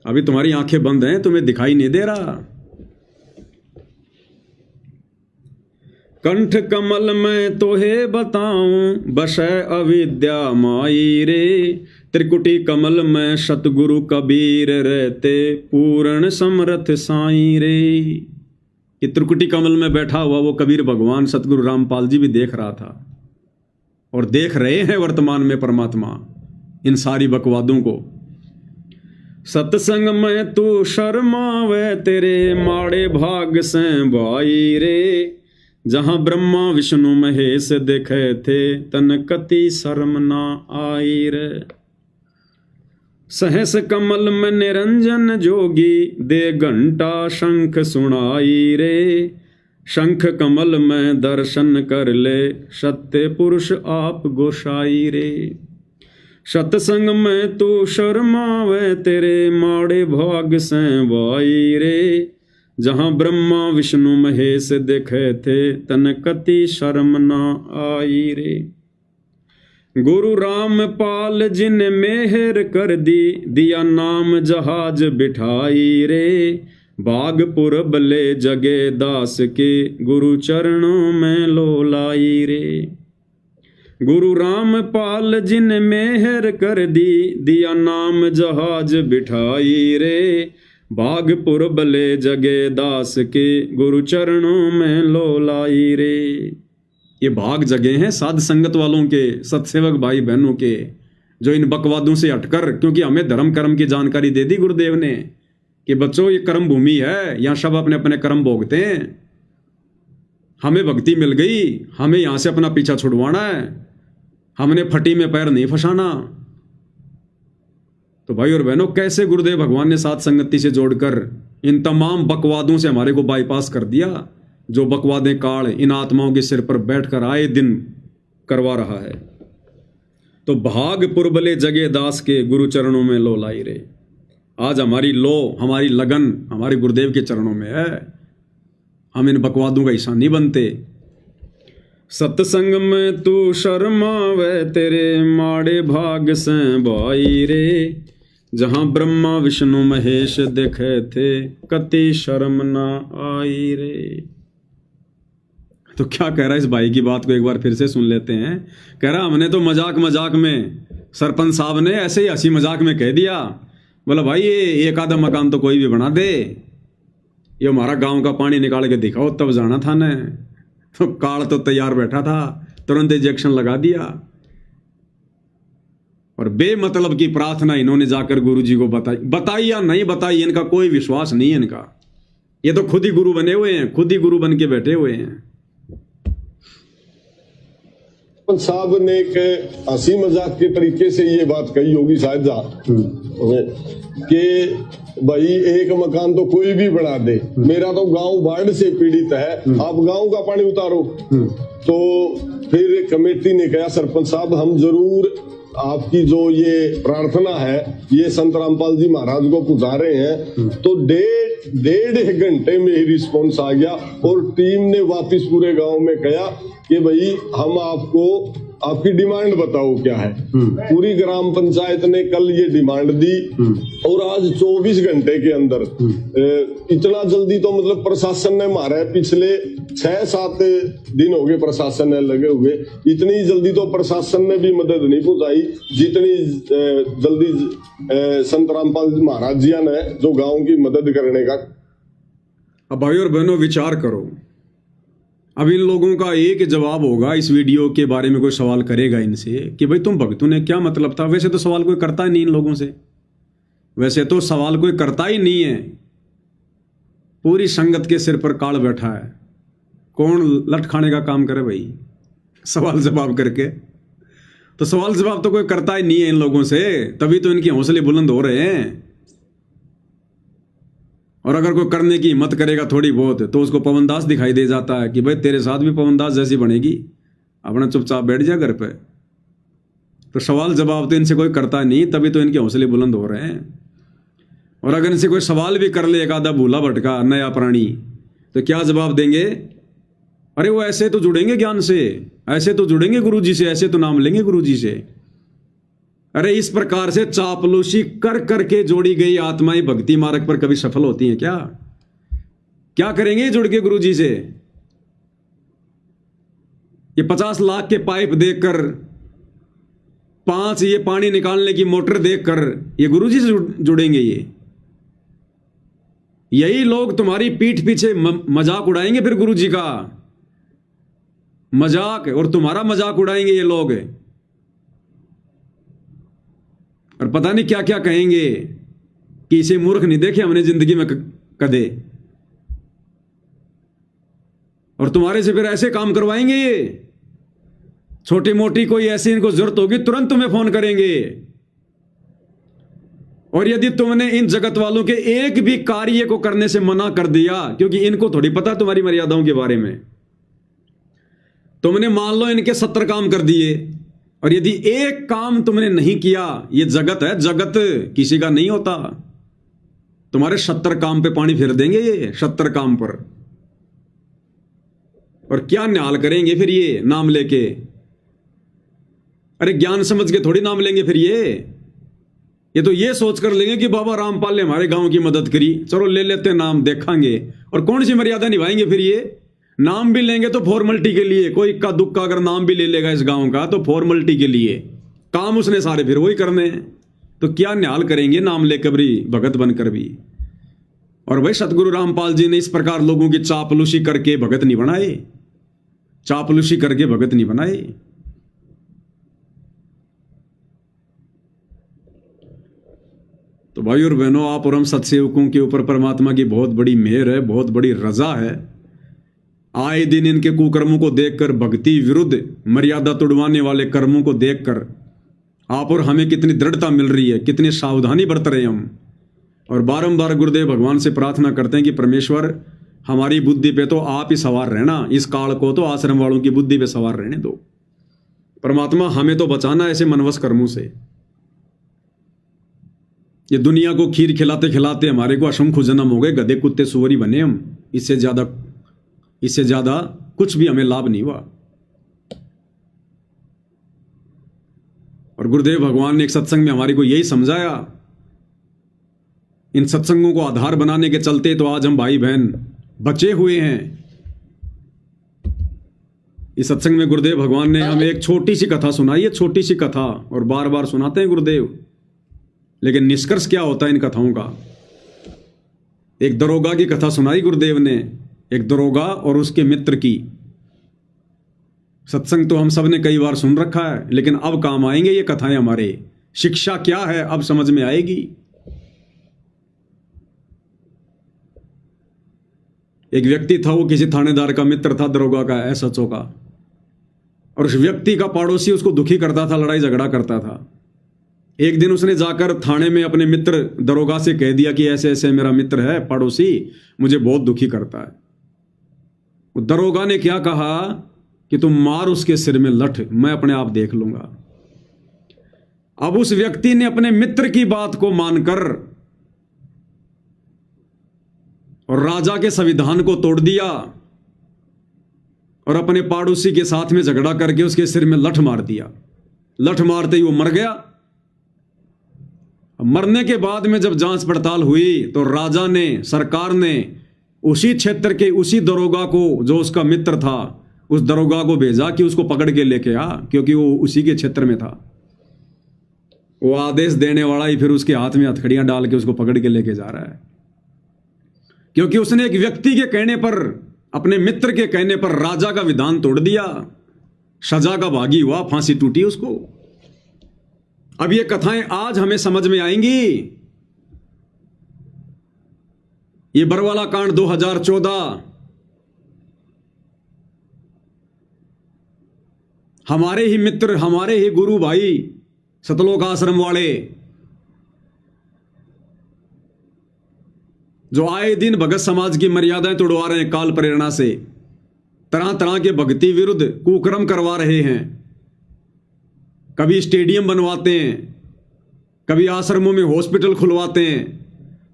[SPEAKER 1] अभी तुम्हारी आंखें बंद हैं, तुम्हें दिखाई नहीं दे रहा। कंठ कमल में तोहे बताऊं बसै अविद्या माई रे, त्रिकुटी कमल में सतगुरु कबीर रहते पूर्ण समर्थ साईं रे। कि त्रिकुटी कमल में बैठा हुआ वो कबीर भगवान सतगुरु रामपाल जी भी देख रहा था और देख रहे हैं वर्तमान में परमात्मा इन सारी बकवादों को। सत्संग में तू शर्मावे तेरे माड़े भाग से भाई रे, जहां ब्रह्मा विष्णु महेश देखे थे तन कति शर्म ना आई रे। सहस कमल में निरंजन जोगी दे घंटा शंख सुनाई रे, शंख कमल में दर्शन कर ले सत्य पुरुष आप गोसाई रे। सत्संग में तू शर्मावे तेरे माड़े भाग से भाई रे, जहां ब्रह्मा विष्णु महेश देखे थे तन कति शर्म ना आई रे। गुरु रामपाल जिन मेहर कर दी दिया नाम जहाज बिठाई रे, बागपुर बले जगे दास के गुरु चरणों में लोलाई रे। गुरु रामपाल जिन मेहर कर दी दिया नाम जहाज बिठाई रे, बागपुर बले जगे दास के गुरु चरणों में लोलाई रे। ये भाग जगह हैं साध संगत वालों के, सत्सेवक भाई बहनों के, जो इन बकवादों से हटकर, क्योंकि हमें धर्म कर्म की जानकारी दे दी गुरुदेव ने कि बच्चों ये कर्म भूमि है, यहां सब अपने अपने कर्म भोगते हैं। हमें भक्ति मिल गई, हमें यहां से अपना पीछा छुड़वाना है, हमने फटी में पैर नहीं फंसाना। तो भाई और बहनों, कैसे गुरुदेव भगवान ने साथ संगति से जोड़कर इन तमाम बकवादों से हमारे को बाईपास कर दिया, जो बकवादें काल इन आत्माओं के सिर पर बैठकर आए दिन करवा रहा है। तो भाग पुरबले जगे दास के गुरु चरणों में लो लाई रे। आज हमारी लो, हमारी लगन हमारे गुरुदेव के चरणों में है, हम इन बकवादों का हिस्सा नहीं बनते। सत्संग में तू शर्मावे तेरे माड़े भाग से भाई रे, जहां ब्रह्मा विष्णु महेश देखे थे कति शर्म ना आई रे। तो क्या कह रहा है इस भाई की बात को एक बार फिर से सुन लेते हैं। कह रहा हमने तो मजाक मजाक में, सरपंच साहब ने ऐसे ही हंसी मजाक में कह दिया, बोला भाई ये एक आधा मकान तो कोई भी बना दे, ये हमारा गांव का पानी निकाल के दिखाओ, तब जाना था ने। तो काल तो तैयार बैठा था, तुरंत इंजेक्शन लगा दिया। और बेमतलब की प्रार्थना इन्होंने जाकर गुरुजी को बताई या नहीं बताई, इनका कोई विश्वास नहीं है इनका। ये तो खुद ही गुरु बने हुए हैं, खुद ही गुरु बन के बैठे हुए हैं।
[SPEAKER 5] साहब ने एक हंसी मजाक के तरीके से ये बात कही होगी शायद कि भाई एक मकान तो कोई भी बना दे, मेरा तो गांव बाढ़ से पीड़ित है, आप गांव का पानी उतारो। तो फिर कमेटी ने कहा सरपंच साहब हम जरूर आपकी जो ये प्रार्थना है ये संत रामपाल जी महाराज को पुजा रहे हैं। तो डेढ़ घंटे में ही रिस्पॉन्स आ गया और टीम ने वापस पूरे गांव में कहा कि भाई हम आपको आपकी डिमांड बताओ क्या है। पूरी ग्राम पंचायत ने कल ये डिमांड दी और आज 24 घंटे के अंदर इतना जल्दी तो मतलब प्रशासन ने मारा है, पिछले 6-7 दिन हो गए प्रशासन ने लगे हुए, इतनी जल्दी तो प्रशासन ने भी मदद नहीं पहुंचाई जितनी जल्दी संत रामपाल महाराज जी ने जो गांव की मदद करने का।
[SPEAKER 1] अब भाई और बहनों विचार करो, अब इन लोगों का एक जवाब होगा इस वीडियो के बारे में, कोई सवाल करेगा इनसे कि भाई तुम भक्तों ने क्या मतलब था। वैसे तो सवाल कोई करता ही नहीं इन लोगों से, वैसे तो सवाल कोई करता ही नहीं है। पूरी संगत के सिर पर काल बैठा है, कौन लट खाने का काम करे भाई सवाल जवाब करके। तो सवाल जवाब तो कोई करता ही नहीं है इन लोगों से, तभी तो इनके हौसले बुलंद हो रहे हैं। और अगर कोई करने की हिम्मत करेगा थोड़ी बहुत तो उसको पवनदास दिखाई दे जाता है कि भाई तेरे साथ भी पवनदास जैसी बनेगी, अपना चुपचाप बैठ जा घर पे। तो सवाल जवाब तो इनसे कोई करता नहीं, तभी तो इनके हौसले बुलंद हो रहे हैं। और अगर इनसे कोई सवाल भी कर ले एक आधा भूला भटका नया प्राणी, तो क्या जवाब देंगे? अरे वो ऐसे तो जुड़ेंगे ज्ञान से, ऐसे तो जुड़ेंगे गुरुजी से, ऐसे तो नाम लेंगे गुरुजी से। अरे इस प्रकार से चापलूसी कर करके जोड़ी गई आत्माएं भक्ति मार्ग पर कभी सफल होती हैं क्या? क्या करेंगे जुड़ के गुरुजी से? ये 50 लाख के पाइप देखकर, 5 ये पानी निकालने की मोटर देखकर ये गुरुजी से जुड़ेंगे। यही लोग तुम्हारी पीठ पीछे मजाक उड़ाएंगे, फिर गुरुजी का मजाक और तुम्हारा मजाक उड़ाएंगे ये लोग, और पता नहीं क्या क्या कहेंगे कि इसे मूर्ख नहीं देखे हमने जिंदगी में कदे, और तुम्हारे से फिर ऐसे काम करवाएंगे ये। छोटी मोटी कोई ऐसी इनको जरूरत होगी तुरंत तुम्हें फोन करेंगे, और यदि तुमने इन जगत वालों के एक भी कार्य को करने से मना कर दिया, क्योंकि इनको थोड़ी पता तुम्हारी मर्यादाओं के बारे में, तुमने मान लो इनके 70 काम कर दिए, और यदि एक काम तुमने नहीं किया, ये जगत है, जगत किसी का नहीं होता, तुम्हारे 70 काम पे पानी फेर देंगे ये, 70 काम पर। और क्या न्याल करेंगे फिर ये नाम लेके, अरे ज्ञान समझ के थोड़ी नाम लेंगे फिर ये तो ये सोच कर लेंगे कि बाबा रामपाल ने हमारे गांव की मदद करी, चलो ले लेते नाम, देखांगे। और कौन सी मर्यादा निभाएंगे फिर ये, नाम भी लेंगे तो फॉर्मेलिटी के लिए, कोई इक्का दुक्का अगर नाम भी ले लेगा इस गांव का तो फॉर्मेलिटी के लिए, काम उसने सारे फिर वही करने हैं। तो क्या न्याल करेंगे नाम लेकर भी, भगत बनकर भी। और भाई सतगुरु रामपाल जी ने इस प्रकार लोगों की चापलूसी करके भगत नहीं बनाए, चापलूसी करके भगत नहीं बनाए। तो भाई और बहनों, आप और हम सत्सेवकों के ऊपर परमात्मा की बहुत बड़ी मेहर है, बहुत बड़ी रजा है। आए दिन इनके कुकर्मों को देखकर, भक्ति विरुद्ध मर्यादा तोड़वाने वाले कर्मों को देखकर आप और हमें कितनी दृढ़ता मिल रही है, कितनी सावधानी बरत रहे हैं हम। और बारंबार गुरुदेव भगवान से प्रार्थना करते हैं कि परमेश्वर हमारी बुद्धि पे तो आप ही सवार रहना, इस काल को तो आश्रम वालों की बुद्धि पे सवार रहने दो। परमात्मा हमें तो बचाना ऐसे मनवस कर्मों से। ये दुनिया को खीर खिलाते खिलाते हमारे को असंख्य जन्म हो गए, गधे कुत्ते सुअरी बने हम, इससे ज्यादा कुछ भी हमें लाभ नहीं हुआ। और गुरुदेव भगवान ने एक सत्संग में हमारे को यही समझाया। इन सत्संगों को आधार बनाने के चलते तो आज हम भाई बहन बचे हुए हैं। इस सत्संग में गुरुदेव भगवान ने हमें एक छोटी सी कथा सुनाई है, छोटी सी कथा, और बार बार सुनाते हैं गुरुदेव, लेकिन निष्कर्ष क्या होता है इन कथाओं का। एक दरोगा की कथा सुनाई गुरुदेव ने, एक दरोगा और उसके मित्र की। सत्संग तो हम सब ने कई बार सुन रखा है, लेकिन अब काम आएंगे ये कथाएं हमारे। शिक्षा क्या है अब समझ में आएगी। एक व्यक्ति था, वो किसी थानेदार का मित्र था, दरोगा का, एसएचओ का, और उस व्यक्ति का पड़ोसी उसको दुखी करता था, लड़ाई झगड़ा करता था। एक दिन उसने जाकर थाने में अपने मित्र दरोगा से कह दिया कि ऐसे ऐसे मेरा मित्र है पड़ोसी, मुझे बहुत दुखी करता है। दरोगा ने क्या कहा कि तुम मार उसके सिर में लठ, मैं अपने आप देख लूंगा। अब उस व्यक्ति ने अपने मित्र की बात को मानकर और राजा के संविधान को तोड़ दिया और अपने पड़ोसी के साथ में झगड़ा करके उसके सिर में लठ मार दिया। लठ मारते ही वो मर गया। मरने के बाद में जब जांच पड़ताल हुई तो राजा ने, सरकार ने उसी क्षेत्र के उसी दरोगा को, जो उसका मित्र था, उस दरोगा को भेजा कि उसको पकड़ के लेके आ, क्योंकि वो उसी के क्षेत्र में था। वो आदेश देने वाला ही फिर उसके हाथ में हथकड़ियां डाल के उसको पकड़ के लेके जा रहा है, क्योंकि उसने एक व्यक्ति के कहने पर, अपने मित्र के कहने पर राजा का विधान तोड़ दिया। सजा का भागी हुआ, फांसी टूटी उसको। अब ये कथाएं आज हमें समझ में आएंगी। ये बरवाला कांड 2014 हमारे ही मित्र, हमारे ही गुरु भाई सतलोक आश्रम वाले, जो आए दिन भगत समाज की मर्यादाएं तोड़वा रहे हैं, काल प्रेरणा से तरह तरह के भक्ति विरुद्ध कुकर्म करवा रहे हैं। कभी स्टेडियम बनवाते हैं, कभी आश्रमों में हॉस्पिटल खुलवाते हैं,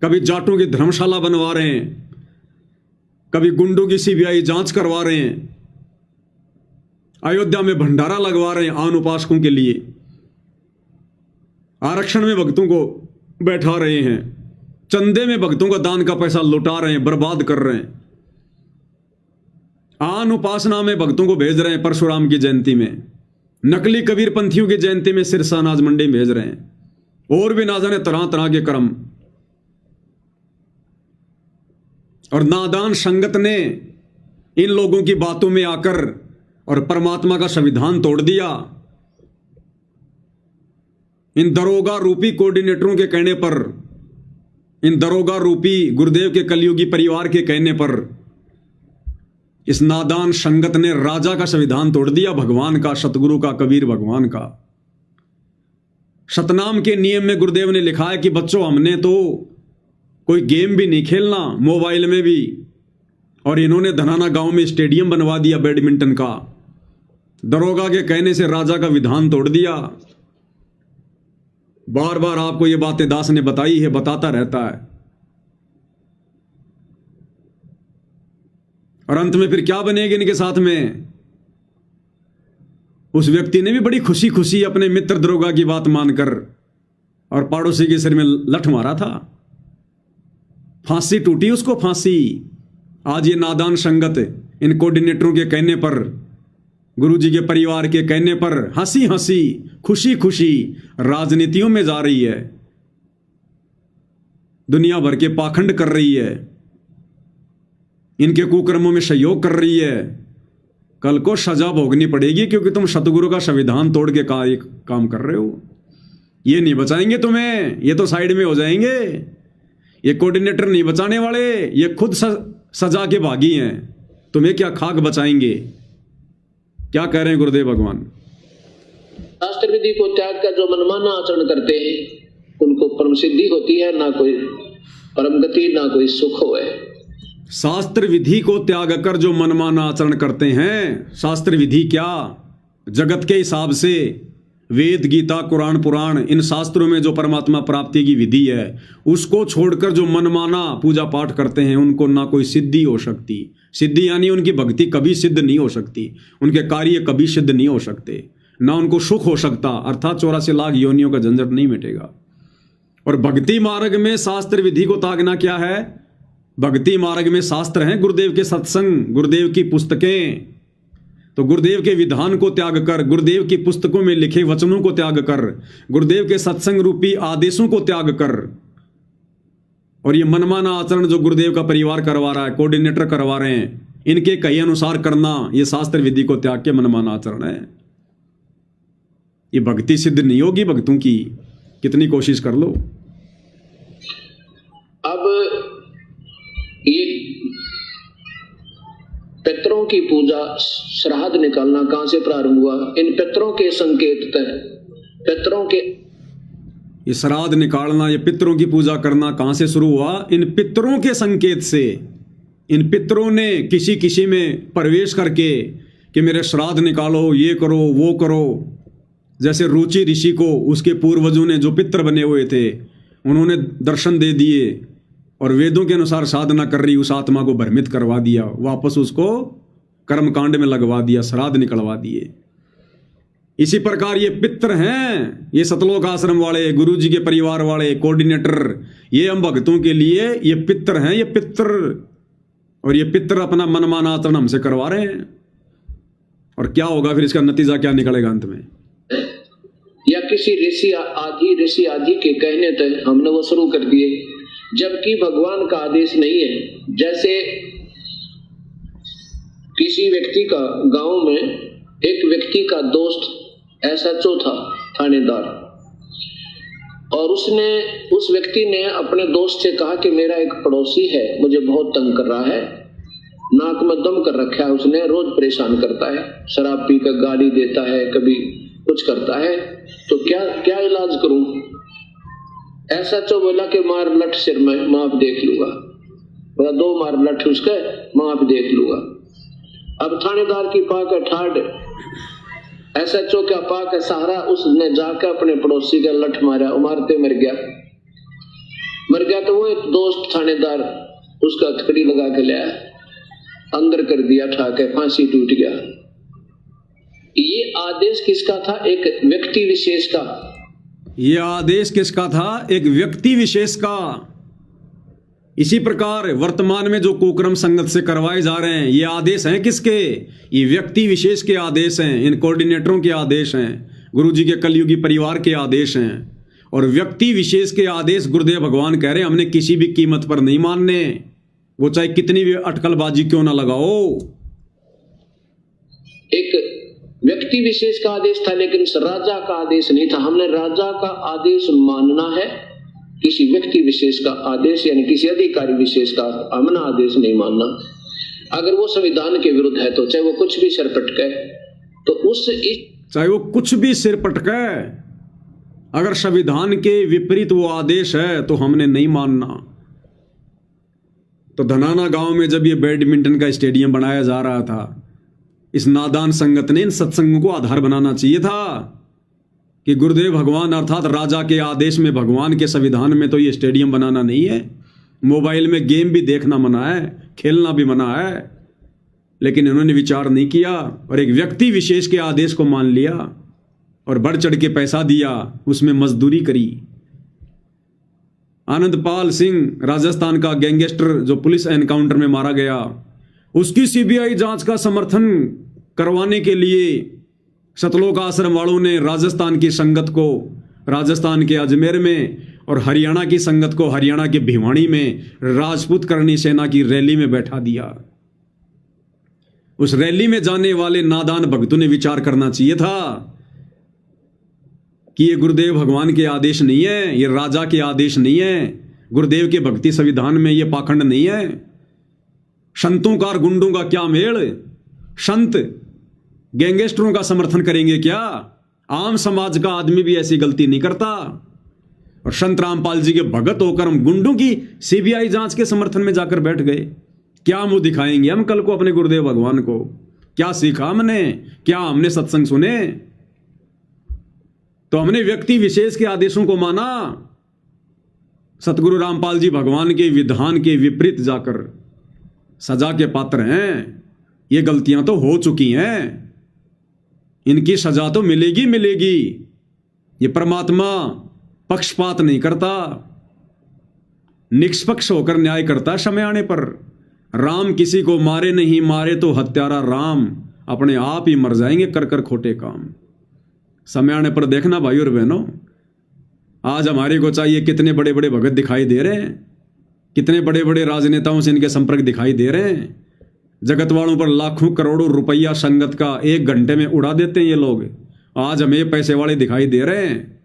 [SPEAKER 1] कभी जाटों की धर्मशाला बनवा रहे हैं, कभी गुंडों की सीबीआई जांच करवा रहे हैं, अयोध्या में भंडारा लगवा रहे हैं आन उपासकों के लिए, आरक्षण में भक्तों को बैठा रहे हैं, चंदे में भक्तों का दान का पैसा लुटा रहे हैं, बर्बाद कर रहे हैं। आन उपासना में भक्तों को भेज रहे हैं परशुराम की जयंती में, नकली कबीर पंथियों की जयंती में सिरसा अनाज मंडी भेज रहे हैं, और भी ना जाने तरह तरह के कर्म। और नादान संगत ने इन लोगों की बातों में आकर और परमात्मा का संविधान तोड़ दिया। इन दरोगा रूपी कोऑर्डिनेटरों के कहने पर, इन दरोगा रूपी गुरुदेव के कलयुगी परिवार के कहने पर इस नादान संगत ने राजा का संविधान तोड़ दिया, भगवान का, सतगुरु का, कबीर भगवान का। सतनाम के नियम में गुरुदेव ने लिखा है कि बच्चों हमने तो कोई गेम भी नहीं खेलना मोबाइल में भी, और इन्होंने धनाना गांव में स्टेडियम बनवा दिया बैडमिंटन का। दरोगा के कहने से राजा का विधान तोड़ दिया। बार बार आपको ये बातें दास ने बताई है, बताता रहता है। और अंत में फिर क्या बनेगी इनके साथ में? उस व्यक्ति ने भी बड़ी खुशी खुशी अपने मित्र दरोगा की बात मानकर और पड़ोसी के सिर में लठ मारा था, फांसी टूटी उसको, फांसी। आज ये नादान संगत इन कोऑर्डिनेटरों के कहने पर, गुरुजी के परिवार के कहने पर हंसी हंसी, खुशी खुशी राजनीतियों में जा रही है, दुनिया भर के पाखंड कर रही है, इनके कुकर्मों में सहयोग कर रही है। कल को सजा भोगनी पड़ेगी क्योंकि तुम सतगुरु का संविधान तोड़ के काम कर रहे हो। ये नहीं बचाएंगे तुम्हें, ये तो साइड में हो जाएंगे। ये कोऑर्डिनेटर नहीं बचाने वाले, ये खुद सजा के भागी हैं। तुम्हें क्या खाक बचाएंगे? क्या कह रहे हैं गुरुदेव भगवान?
[SPEAKER 2] शास्त्र विधि को त्याग कर जो मनमाना आचरण करते हैं उनको परम सिद्धि होती है, ना कोई परम गति, ना कोई सुख होए।
[SPEAKER 1] शास्त्र विधि को त्याग कर जो मनमाना आचरण करते हैं, शास्त्र विधि क्या? जगत के हिसाब से वेद, गीता, कुरान, पुराण, इन शास्त्रों में जो परमात्मा प्राप्ति की विधि है उसको छोड़कर जो मनमाना पूजा पाठ करते हैं उनको ना कोई सिद्धि हो सकती। सिद्धि यानी उनकी भक्ति कभी सिद्ध नहीं हो सकती, उनके कार्य कभी सिद्ध नहीं हो सकते, ना उनको सुख हो सकता, अर्थात 84 लाख योनियों का झंझट नहीं मिटेगा। और भक्ति मार्ग में शास्त्र विधि को त्यागना क्या है? भक्ति मार्ग में शास्त्र हैं, गुरुदेव के सत्संग, गुरुदेव की पुस्तकें। तो गुरुदेव के विधान को त्याग कर, गुरुदेव की पुस्तकों में लिखे वचनों को त्याग कर, गुरुदेव के सत्संग रूपी आदेशों को त्याग कर, और ये मनमाना आचरण जो गुरुदेव का परिवार करवा रहा है, कोऑर्डिनेटर करवा रहे हैं, इनके कहे अनुसार करना, ये शास्त्र विधि को त्याग के मनमाना आचरण है। ये भक्ति सिद्ध नहीं होगी भक्तों की, कितनी कोशिश कर लो।
[SPEAKER 2] अब ये पितरों की पूजा, श्राद्ध निकालना कहां से प्रारंभ हुआ? इन पितरों के संकेत पितरों के,
[SPEAKER 1] ये श्राद्ध निकालना, ये पितरों की पूजा करना कहां से शुरू हुआ? इन पितरों के संकेत से। इन पितरों ने किसी किसी में प्रवेश करके कि मेरे श्राद्ध निकालो, ये करो, वो करो। जैसे रुचि ऋषि को उसके पूर्वजों ने जो पितर बने हुए थे उन्होंने दर्शन दे दिए और वेदों के अनुसार साधना कर रही उस आत्मा को भ्रमित करवा दिया, वापस उसको कर्मकांड में लगवा दिया, श्राद्ध निकलवा दिए। इसी प्रकार ये पितर हैं, ये सतलोक आश्रम वाले, गुरु जी के परिवार वाले, कोऑर्डिनेटर, ये हम भक्तों के लिए ये पितर हैं, ये पितर। और ये पितर अपना मनमाना आचरण हमसे करवा रहे हैं। और क्या होगा फिर, इसका नतीजा क्या निकलेगा अंत में?
[SPEAKER 2] या किसी ऋषि आदि के कहने तक हमने वो शुरू कर दिए, जबकि भगवान का आदेश नहीं है। जैसे किसी व्यक्ति का, गांव में एक व्यक्ति का दोस्त एसएचओ था, थानेदार, और उस व्यक्ति ने अपने दोस्त से कहा कि मेरा एक पड़ोसी है, मुझे बहुत तंग कर रहा है, नाक में दम कर रखा है उसने, रोज परेशान करता है, शराब पी कर गाली देता है, कभी कुछ करता है, तो क्या इलाज करूं? एसएचओ बोला कि मार लठ सिर में, माफ देख लूंगा। बोला 2 मार लठ उसके, माफ देख लूंगा। अब थानेदार की पाक ठाड, एसएचओ का पाक सहारा, उसने जाकर अपने पड़ोसी का लठ मारा, मारते मर गया। तो वो एक दोस्त थानेदार उसका हथकड़ी लगा के लाया, अंदर कर दिया, ठाके फांसी टूट गया। ये आदेश किसका था? एक व्यक्ति विशेष का।
[SPEAKER 1] ये आदेश किसका था? एक व्यक्ति विशेष का। इसी प्रकार वर्तमान में जो कुकर्म संगत से करवाए जा रहे हैं, ये आदेश हैं किसके? ये व्यक्ति विशेष के आदेश हैं, इन कोऑर्डिनेटरों के आदेश हैं, गुरुजी के कलयुगी परिवार के आदेश हैं। और व्यक्ति विशेष के आदेश गुरुदेव भगवान कह रहे हैं हमने किसी भी कीमत पर नहीं मानने, वो चाहे कितनी भी अटकलबाजी क्यों ना लगाओ।
[SPEAKER 2] एक व्यक्ति विशेष का आदेश था, लेकिन राजा का आदेश नहीं था। हमने राजा का आदेश मानना है, किसी व्यक्ति विशेष का आदेश यानी किसी अधिकारी विशेष का हमने आदेश नहीं मानना। अगर वो संविधान के विरुद्ध है तो चाहे वो कुछ भी सिर पटके, तो चाहे
[SPEAKER 1] वो कुछ भी सिर पटके, अगर संविधान के विपरीत वो आदेश है तो हमने नहीं मानना। तो धनाना गांव में जब ये बैडमिंटन का स्टेडियम बनाया जा रहा था, इस नादान संगत ने इन सत्संगों को आधार बनाना चाहिए था कि गुरुदेव भगवान अर्थात राजा के आदेश में, भगवान के संविधान में तो ये स्टेडियम बनाना नहीं है। मोबाइल में गेम भी देखना मना है, खेलना भी मना है, लेकिन इन्होंने विचार नहीं किया और एक व्यक्ति विशेष के आदेश को मान लिया और बढ़ चढ़ के पैसा दिया, उसमें मजदूरी करी। आनंदपाल सिंह राजस्थान का गैंगस्टर जो पुलिस एनकाउंटर में मारा गया, उसकी सीबीआई जांच का समर्थन करवाने के लिए सतलोक आश्रम वालों ने राजस्थान की संगत को राजस्थान के अजमेर में और हरियाणा की संगत को हरियाणा के भिवानी में राजपूत करणी सेना की रैली में बैठा दिया। उस रैली में जाने वाले नादान भक्तों ने विचार करना चाहिए था कि ये गुरुदेव भगवान के आदेश नहीं है, ये राजा के आदेश नहीं है, गुरुदेव के भक्ति संविधान में ये पाखंड नहीं है। संतों का और गुंडों का क्या मेल? संत गैंगस्टरों का समर्थन करेंगे क्या? आम समाज का आदमी भी ऐसी गलती नहीं करता। और संत रामपाल जी के भगत होकर हम गुंडों की सीबीआई जांच के समर्थन में जाकर बैठ गए। क्या मुंह दिखाएंगे हम कल को अपने गुरुदेव भगवान को? क्या सीखा हमने? क्या हमने सत्संग सुने? तो हमने व्यक्ति विशेष के आदेशों को माना, सतगुरु रामपाल जी भगवान के विधान के विपरीत जाकर सजा के पात्र हैं। ये गलतियां तो हो चुकी हैं, इनकी सजा तो मिलेगी मिलेगी। ये परमात्मा पक्षपात नहीं करता, निष्पक्ष होकर न्याय करता समय आने पर। राम किसी को मारे नहीं, मारे तो हत्यारा राम अपने आप ही मर जाएंगे कर कर खोटे काम। समय आने पर देखना भाई और बहनों, आज हमारे को चाहिए कितने बड़े बड़े भगत दिखाई दे रहे हैं, कितने बड़े बड़े राजनेताओं से इनके संपर्क दिखाई दे रहे हैं। जगत वालों पर लाखों करोड़ों रुपया संगत का 1 घंटे में उड़ा देते हैं ये लोग। आज हमें पैसे वाले दिखाई दे रहे हैं।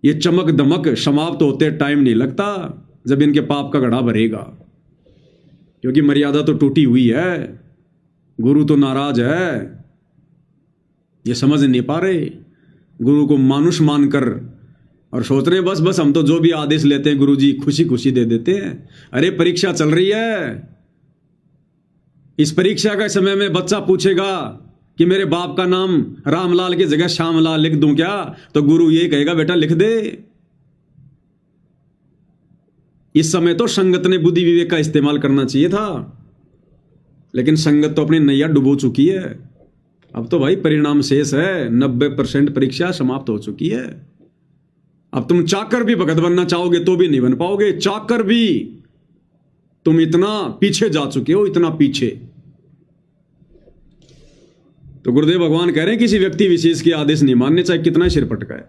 [SPEAKER 1] ये चमक दमक समाप्त होते टाइम नहीं लगता जब इनके पाप का घड़ा भरेगा, क्योंकि मर्यादा तो टूटी हुई है, गुरु तो नाराज है। ये समझ नहीं पा रहे, गुरु को मानुष मानकर और सोच रहे बस बस हम तो जो भी आदेश लेते हैं गुरु जी खुशी खुशी दे देते हैं। अरे परीक्षा चल रही है, इस परीक्षा के समय में बच्चा पूछेगा कि मेरे बाप का नाम रामलाल की जगह श्यामलाल लिख दूं क्या? तो गुरु ये कहेगा बेटा लिख दे। इस समय तो संगत ने बुद्धि विवेक का इस्तेमाल करना चाहिए था, लेकिन संगत तो अपनी नैया डुबो चुकी है। अब तो भाई परिणाम शेष है, 90% परीक्षा समाप्त हो चुकी है। अब तुम चाकर भी भगत बनना चाहोगे तो भी नहीं बन पाओगे। चाकर भी तुम इतना पीछे जा चुके हो, इतना पीछे। तो गुरुदेव भगवान कह रहे हैं किसी व्यक्ति विशेष के आदेश नहीं मानने, चाहे कितना सिर पटका है।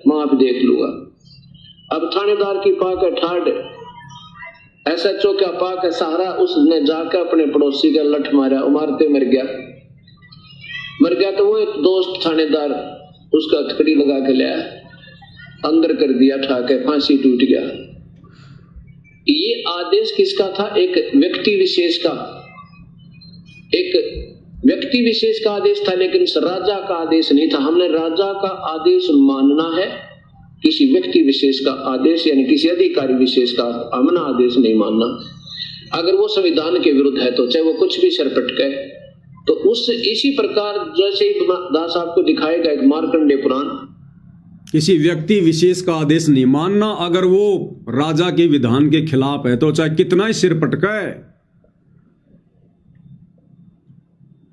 [SPEAKER 2] मां भी देख लूंगा। अब थानेदार की पाक है ठाड, SHO का पाक है सहारा, उसने जाकर अपने पड़ोसी का लठ मारा, उमारते मर गया। तो वो एक दोस्त थानेदार उसका हथकड़ी लगा के लाया, अंदर कर दिया, ठाके फांसी टूट गया। ये आदेश किसका था? एक व्यक्ति विशेष का, एक व्यक्ति विशेष का आदेश था, लेकिन राजा का आदेश नहीं था। हमने राजा का आदेश मानना है, किसी व्यक्ति विशेष का आदेश यानी किसी अधिकारी विशेष का हमने आदेश नहीं मानना। अगर वो संविधान के विरुद्ध है तो चाहे वो कुछ भी सर पटके। तो उस इसी प्रकार जैसे ही दास आपको दिखाएगा एक मार्कंडेय पुराण,
[SPEAKER 1] किसी व्यक्ति विशेष का आदेश नहीं मानना, अगर वो राजा के विधान के खिलाफ है तो चाहे कितना ही सिर पटके।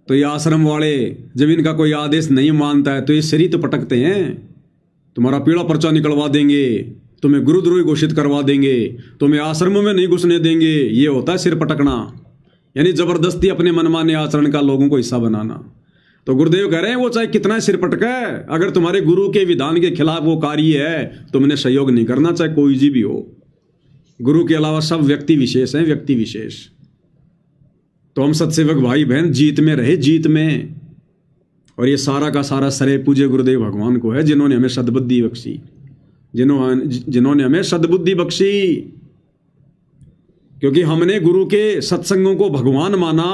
[SPEAKER 1] तो ये आश्रम वाले जब इनका कोई आदेश नहीं मानता है तो ये सिर ही तो पटकते हैं। तुम्हारा पीला पर्चा निकलवा देंगे, तुम्हें गुरुद्रोही घोषित करवा देंगे, तुम्हें आश्रमों में नहीं घुसने देंगे। ये होता है सिर पटकना, यानी जबरदस्ती अपने मनमाने आचरण का लोगों को हिस्सा बनाना। तो गुरुदेव कह रहे हैं वो चाहे कितना सिर पटका है, अगर तुम्हारे गुरु के विधान के खिलाफ वो कार्य है, तुमने सहयोग नहीं करना, चाहे कोई जी भी हो। गुरु के अलावा सब व्यक्ति विशेष हैं, व्यक्ति विशेष। तो हम सत्सेवक भाई बहन जीत में रहे, जीत में। और ये सारा का सारा श्रेय पूज्य गुरुदेव भगवान को है, जिन्होंने हमें सद्बुद्धि बख्शी, जिन्होंने हमें सद्बुद्धि बख्शी। क्योंकि हमने गुरु के सत्संगों को भगवान माना,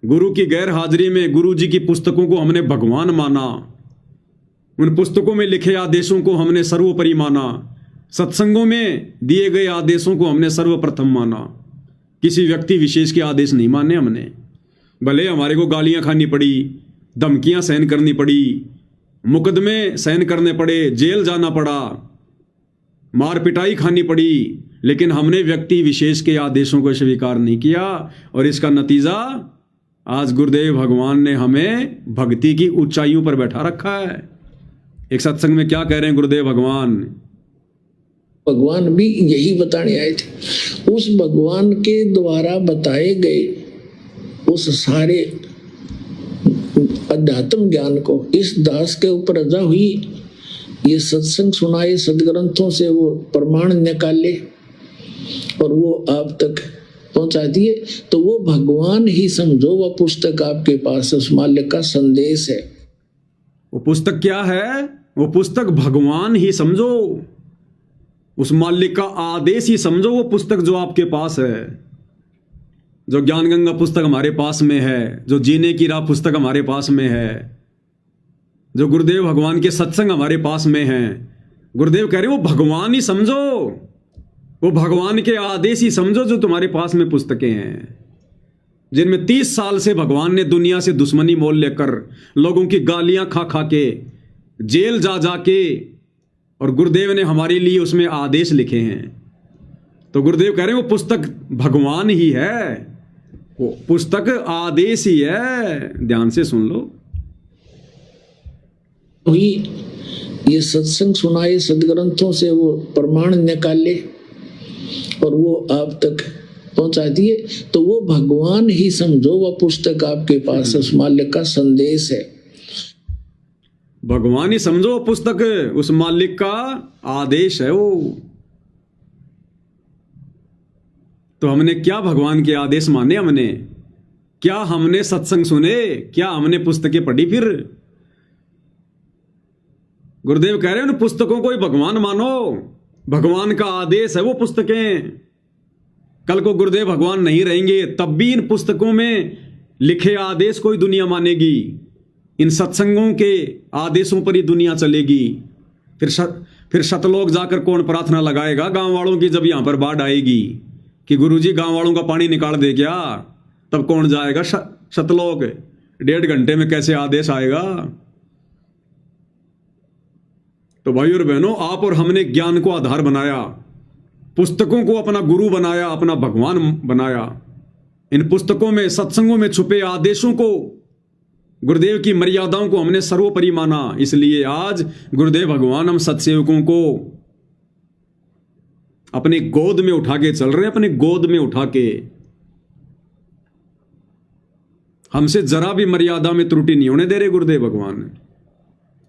[SPEAKER 1] गुरु की गैर हाजिरी में गुरु जी की पुस्तकों को हमने भगवान माना, उन पुस्तकों में लिखे आदेशों को हमने सर्वोपरि माना, सत्संगों में दिए गए आदेशों को हमने सर्वप्रथम माना। किसी व्यक्ति विशेष के आदेश नहीं माने हमने। भले हमारे को गालियां खानी पड़ी, धमकियां सहन करनी पड़ी, मुकदमे सहन करने पड़े, जेल जाना पड़ा, मार पिटाई खानी पड़ी, लेकिन हमने व्यक्ति विशेष के आदेशों को स्वीकार नहीं किया। और इसका नतीजा आज गुरुदेव भगवान ने हमें भक्ति की ऊंचाइयों पर बैठा रखा है। एक सत्संग में क्या कह रहे हैं गुरुदेव भगवान?
[SPEAKER 3] भगवान भी यही बताने आए थे। उस भगवान के द्वारा बताए गए उस सारे अध्यात्म ज्ञान को इस दास के ऊपर रजा हुई। ये सत्संग सुनाए, सदग्रंथों से वो प्रमाण निकाले और वो आप तक पहुंचा दिए। तो वो भगवान ही समझो, वह पुस्तक आपके पास उस मालिक का संदेश है।
[SPEAKER 1] वो पुस्तक क्या है? वो पुस्तक भगवान ही समझो, उस मालिक का आदेश ही समझो। वो पुस्तक जो आपके पास है, जो ज्ञान गंगा पुस्तक हमारे पास में है, जो जीने की राह पुस्तक हमारे पास में है, जो गुरुदेव भगवान के सत्संग हमारे पास में हैं, गुरुदेव कह रहे वो भगवान ही समझो, वो भगवान के आदेश ही समझो जो तुम्हारे पास में पुस्तकें हैं, जिनमें 30 साल से भगवान ने दुनिया से दुश्मनी मोल लेकर लोगों की गालियां खा खा के, जेल जा जा के, और गुरुदेव ने हमारे लिए उसमें आदेश लिखे हैं। तो गुरुदेव कह रहे हैं वो पुस्तक भगवान ही है, वो पुस्तक आदेश ही है। ध्यान से सुन लो।
[SPEAKER 3] वही ये सत्संग सुनाए, सदग्रंथों से वो प्रमाण निकाले और वो आप तक पहुंचा दिए। तो वो भगवान ही समझो, वह पुस्तक आपके पास उस मालिक का संदेश है।
[SPEAKER 1] भगवान ही समझो, पुस्तक उस मालिक का आदेश है वो। तो हमने क्या भगवान के आदेश माने? हमने क्या, हमने सत्संग सुने? क्या हमने पुस्तकें पढ़ी? फिर गुरुदेव कह रहे हैं उन पुस्तकों को ही भगवान मानो, भगवान का आदेश है वो पुस्तकें। कल को गुरुदेव भगवान नहीं रहेंगे तब भी इन पुस्तकों में लिखे आदेश को ही दुनिया मानेगी, इन सत्संगों के आदेशों पर ही दुनिया चलेगी। फिर शतलोक जाकर कौन प्रार्थना लगाएगा गांव वालों की, जब यहां पर बाढ़ आएगी कि गुरुजी गांव वालों का पानी निकाल दे क्या? तब कौन जाएगा शतलोक? 1.5 घंटे में कैसे आदेश आएगा? तो भाई और बहनों, आप और हमने ज्ञान को आधार बनाया, पुस्तकों को अपना गुरु बनाया, अपना भगवान बनाया। इन पुस्तकों में, सत्संगों में छुपे आदेशों को, गुरुदेव की मर्यादाओं को हमने सर्वोपरि माना। इसलिए आज गुरुदेव भगवान हम सत्सेवकों को अपने गोद में उठा के चल रहे हैं, अपने गोद में उठा के। हमसे जरा भी मर्यादा में त्रुटि नहीं होने दे रहे गुरुदेव भगवान,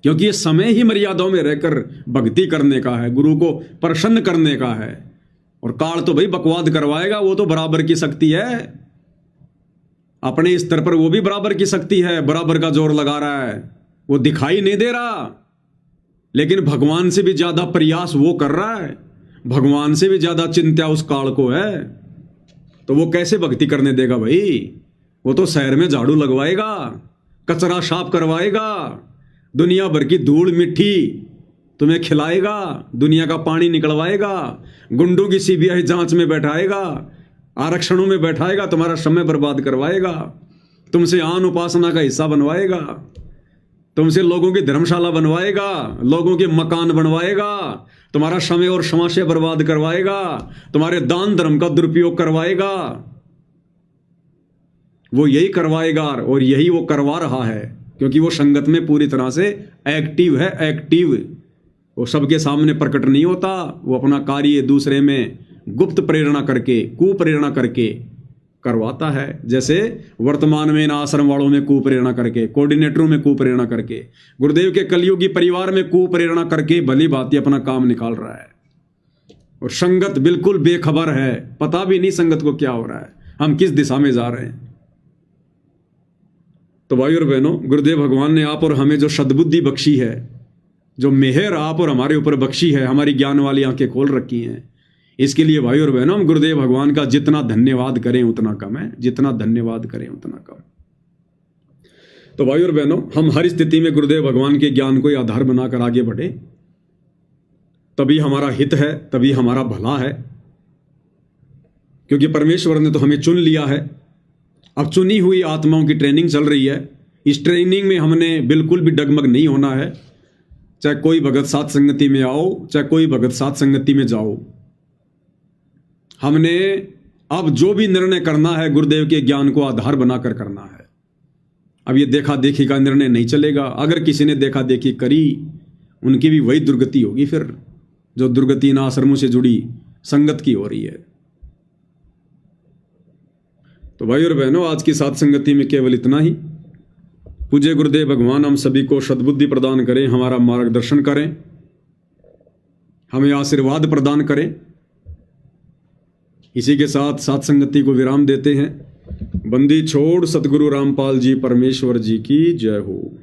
[SPEAKER 1] क्योंकि ये समय ही मर्यादाओं में रहकर भक्ति करने का है, गुरु को प्रसन्न करने का है। और काल तो भाई बकवाद करवाएगा, वो तो बराबर की शक्ति है, अपने स्तर पर वो भी बराबर की शक्ति है, बराबर का जोर लगा रहा है, वो दिखाई नहीं दे रहा, लेकिन भगवान से भी ज्यादा प्रयास वो कर रहा है, भगवान से भी ज्यादा चिंता उस काल को है। तो वो कैसे भक्ति करने देगा भाई? वो तो शहर में झाड़ू लगवाएगा, कचरा साफ करवाएगा, दुनिया भर की धूल मिट्टी तुम्हें खिलाएगा, दुनिया का पानी निकलवाएगा, गुंडों की सीबीआई जांच में बैठाएगा, आरक्षणों में बैठाएगा, तुम्हारा समय बर्बाद करवाएगा, तुमसे आन उपासना का हिस्सा बनवाएगा, तुमसे लोगों की धर्मशाला बनवाएगा, लोगों के मकान बनवाएगा, तुम्हारा समय और समाशय बर्बाद करवाएगा, तुम्हारे दान धर्म का दुरुपयोग करवाएगा। वो यही करवाएगा और यही वो करवा रहा है, क्योंकि वो संगत में पूरी तरह से एक्टिव है, एक्टिव। वो सबके सामने प्रकट नहीं होता, वो अपना कार्य दूसरे में गुप्त प्रेरणा करके, कुप्रेरणा करके करवाता है। जैसे वर्तमान में इन आश्रम वालों में कुप्रेरणा करके, कोऑर्डिनेटरों में कुप्रेरणा करके, गुरुदेव के कलयुगी परिवार में कुप्रेरणा करके भली भांति अपना काम निकाल रहा है। और संगत बिल्कुल बेखबर है, पता भी नहीं संगत को क्या हो रहा है, हम किस दिशा में जा रहे हैं। तो भाई और बहनों, गुरुदेव भगवान ने आप और हमें जो सद्बुद्धि बख्शी है, जो मेहर आप और हमारे ऊपर बख्शी है, हमारी ज्ञान वाली आंखें खोल रखी हैं, इसके लिए भाई और बहनों हम गुरुदेव भगवान का जितना धन्यवाद करें उतना कम है, जितना धन्यवाद करें उतना कम। तो भाई और बहनों, हम हर स्थिति में गुरुदेव भगवान के ज्ञान को ही आधार बनाकर आगे बढ़े, तभी हमारा हित है, तभी हमारा भला है। क्योंकि परमेश्वर ने तो हमें चुन लिया है। अब चुनी हुई आत्माओं की ट्रेनिंग चल रही है। इस ट्रेनिंग में हमने बिल्कुल भी डगमग नहीं होना है। चाहे कोई भगत साथ संगति में आओ, चाहे कोई भगत साथ संगति में जाओ, हमने अब जो भी निर्णय करना है गुरुदेव के ज्ञान को आधार बनाकर करना है। अब ये देखा देखी का निर्णय नहीं चलेगा। अगर किसी ने देखा देखी करी, उनकी भी वही दुर्गति होगी, फिर जो दुर्गति इन आश्रमों से जुड़ी संगत की हो रही है। तो भाई और बहनों, आज की साथ संगति में केवल इतना ही। पूज्य गुरुदेव भगवान हम सभी को सद्बुद्धि प्रदान करें, हमारा मार्गदर्शन करें, हमें आशीर्वाद प्रदान करें। इसी के साथ साथ संगति को विराम देते हैं। बंदी छोड़ सतगुरु रामपाल जी परमेश्वर जी की जय हो।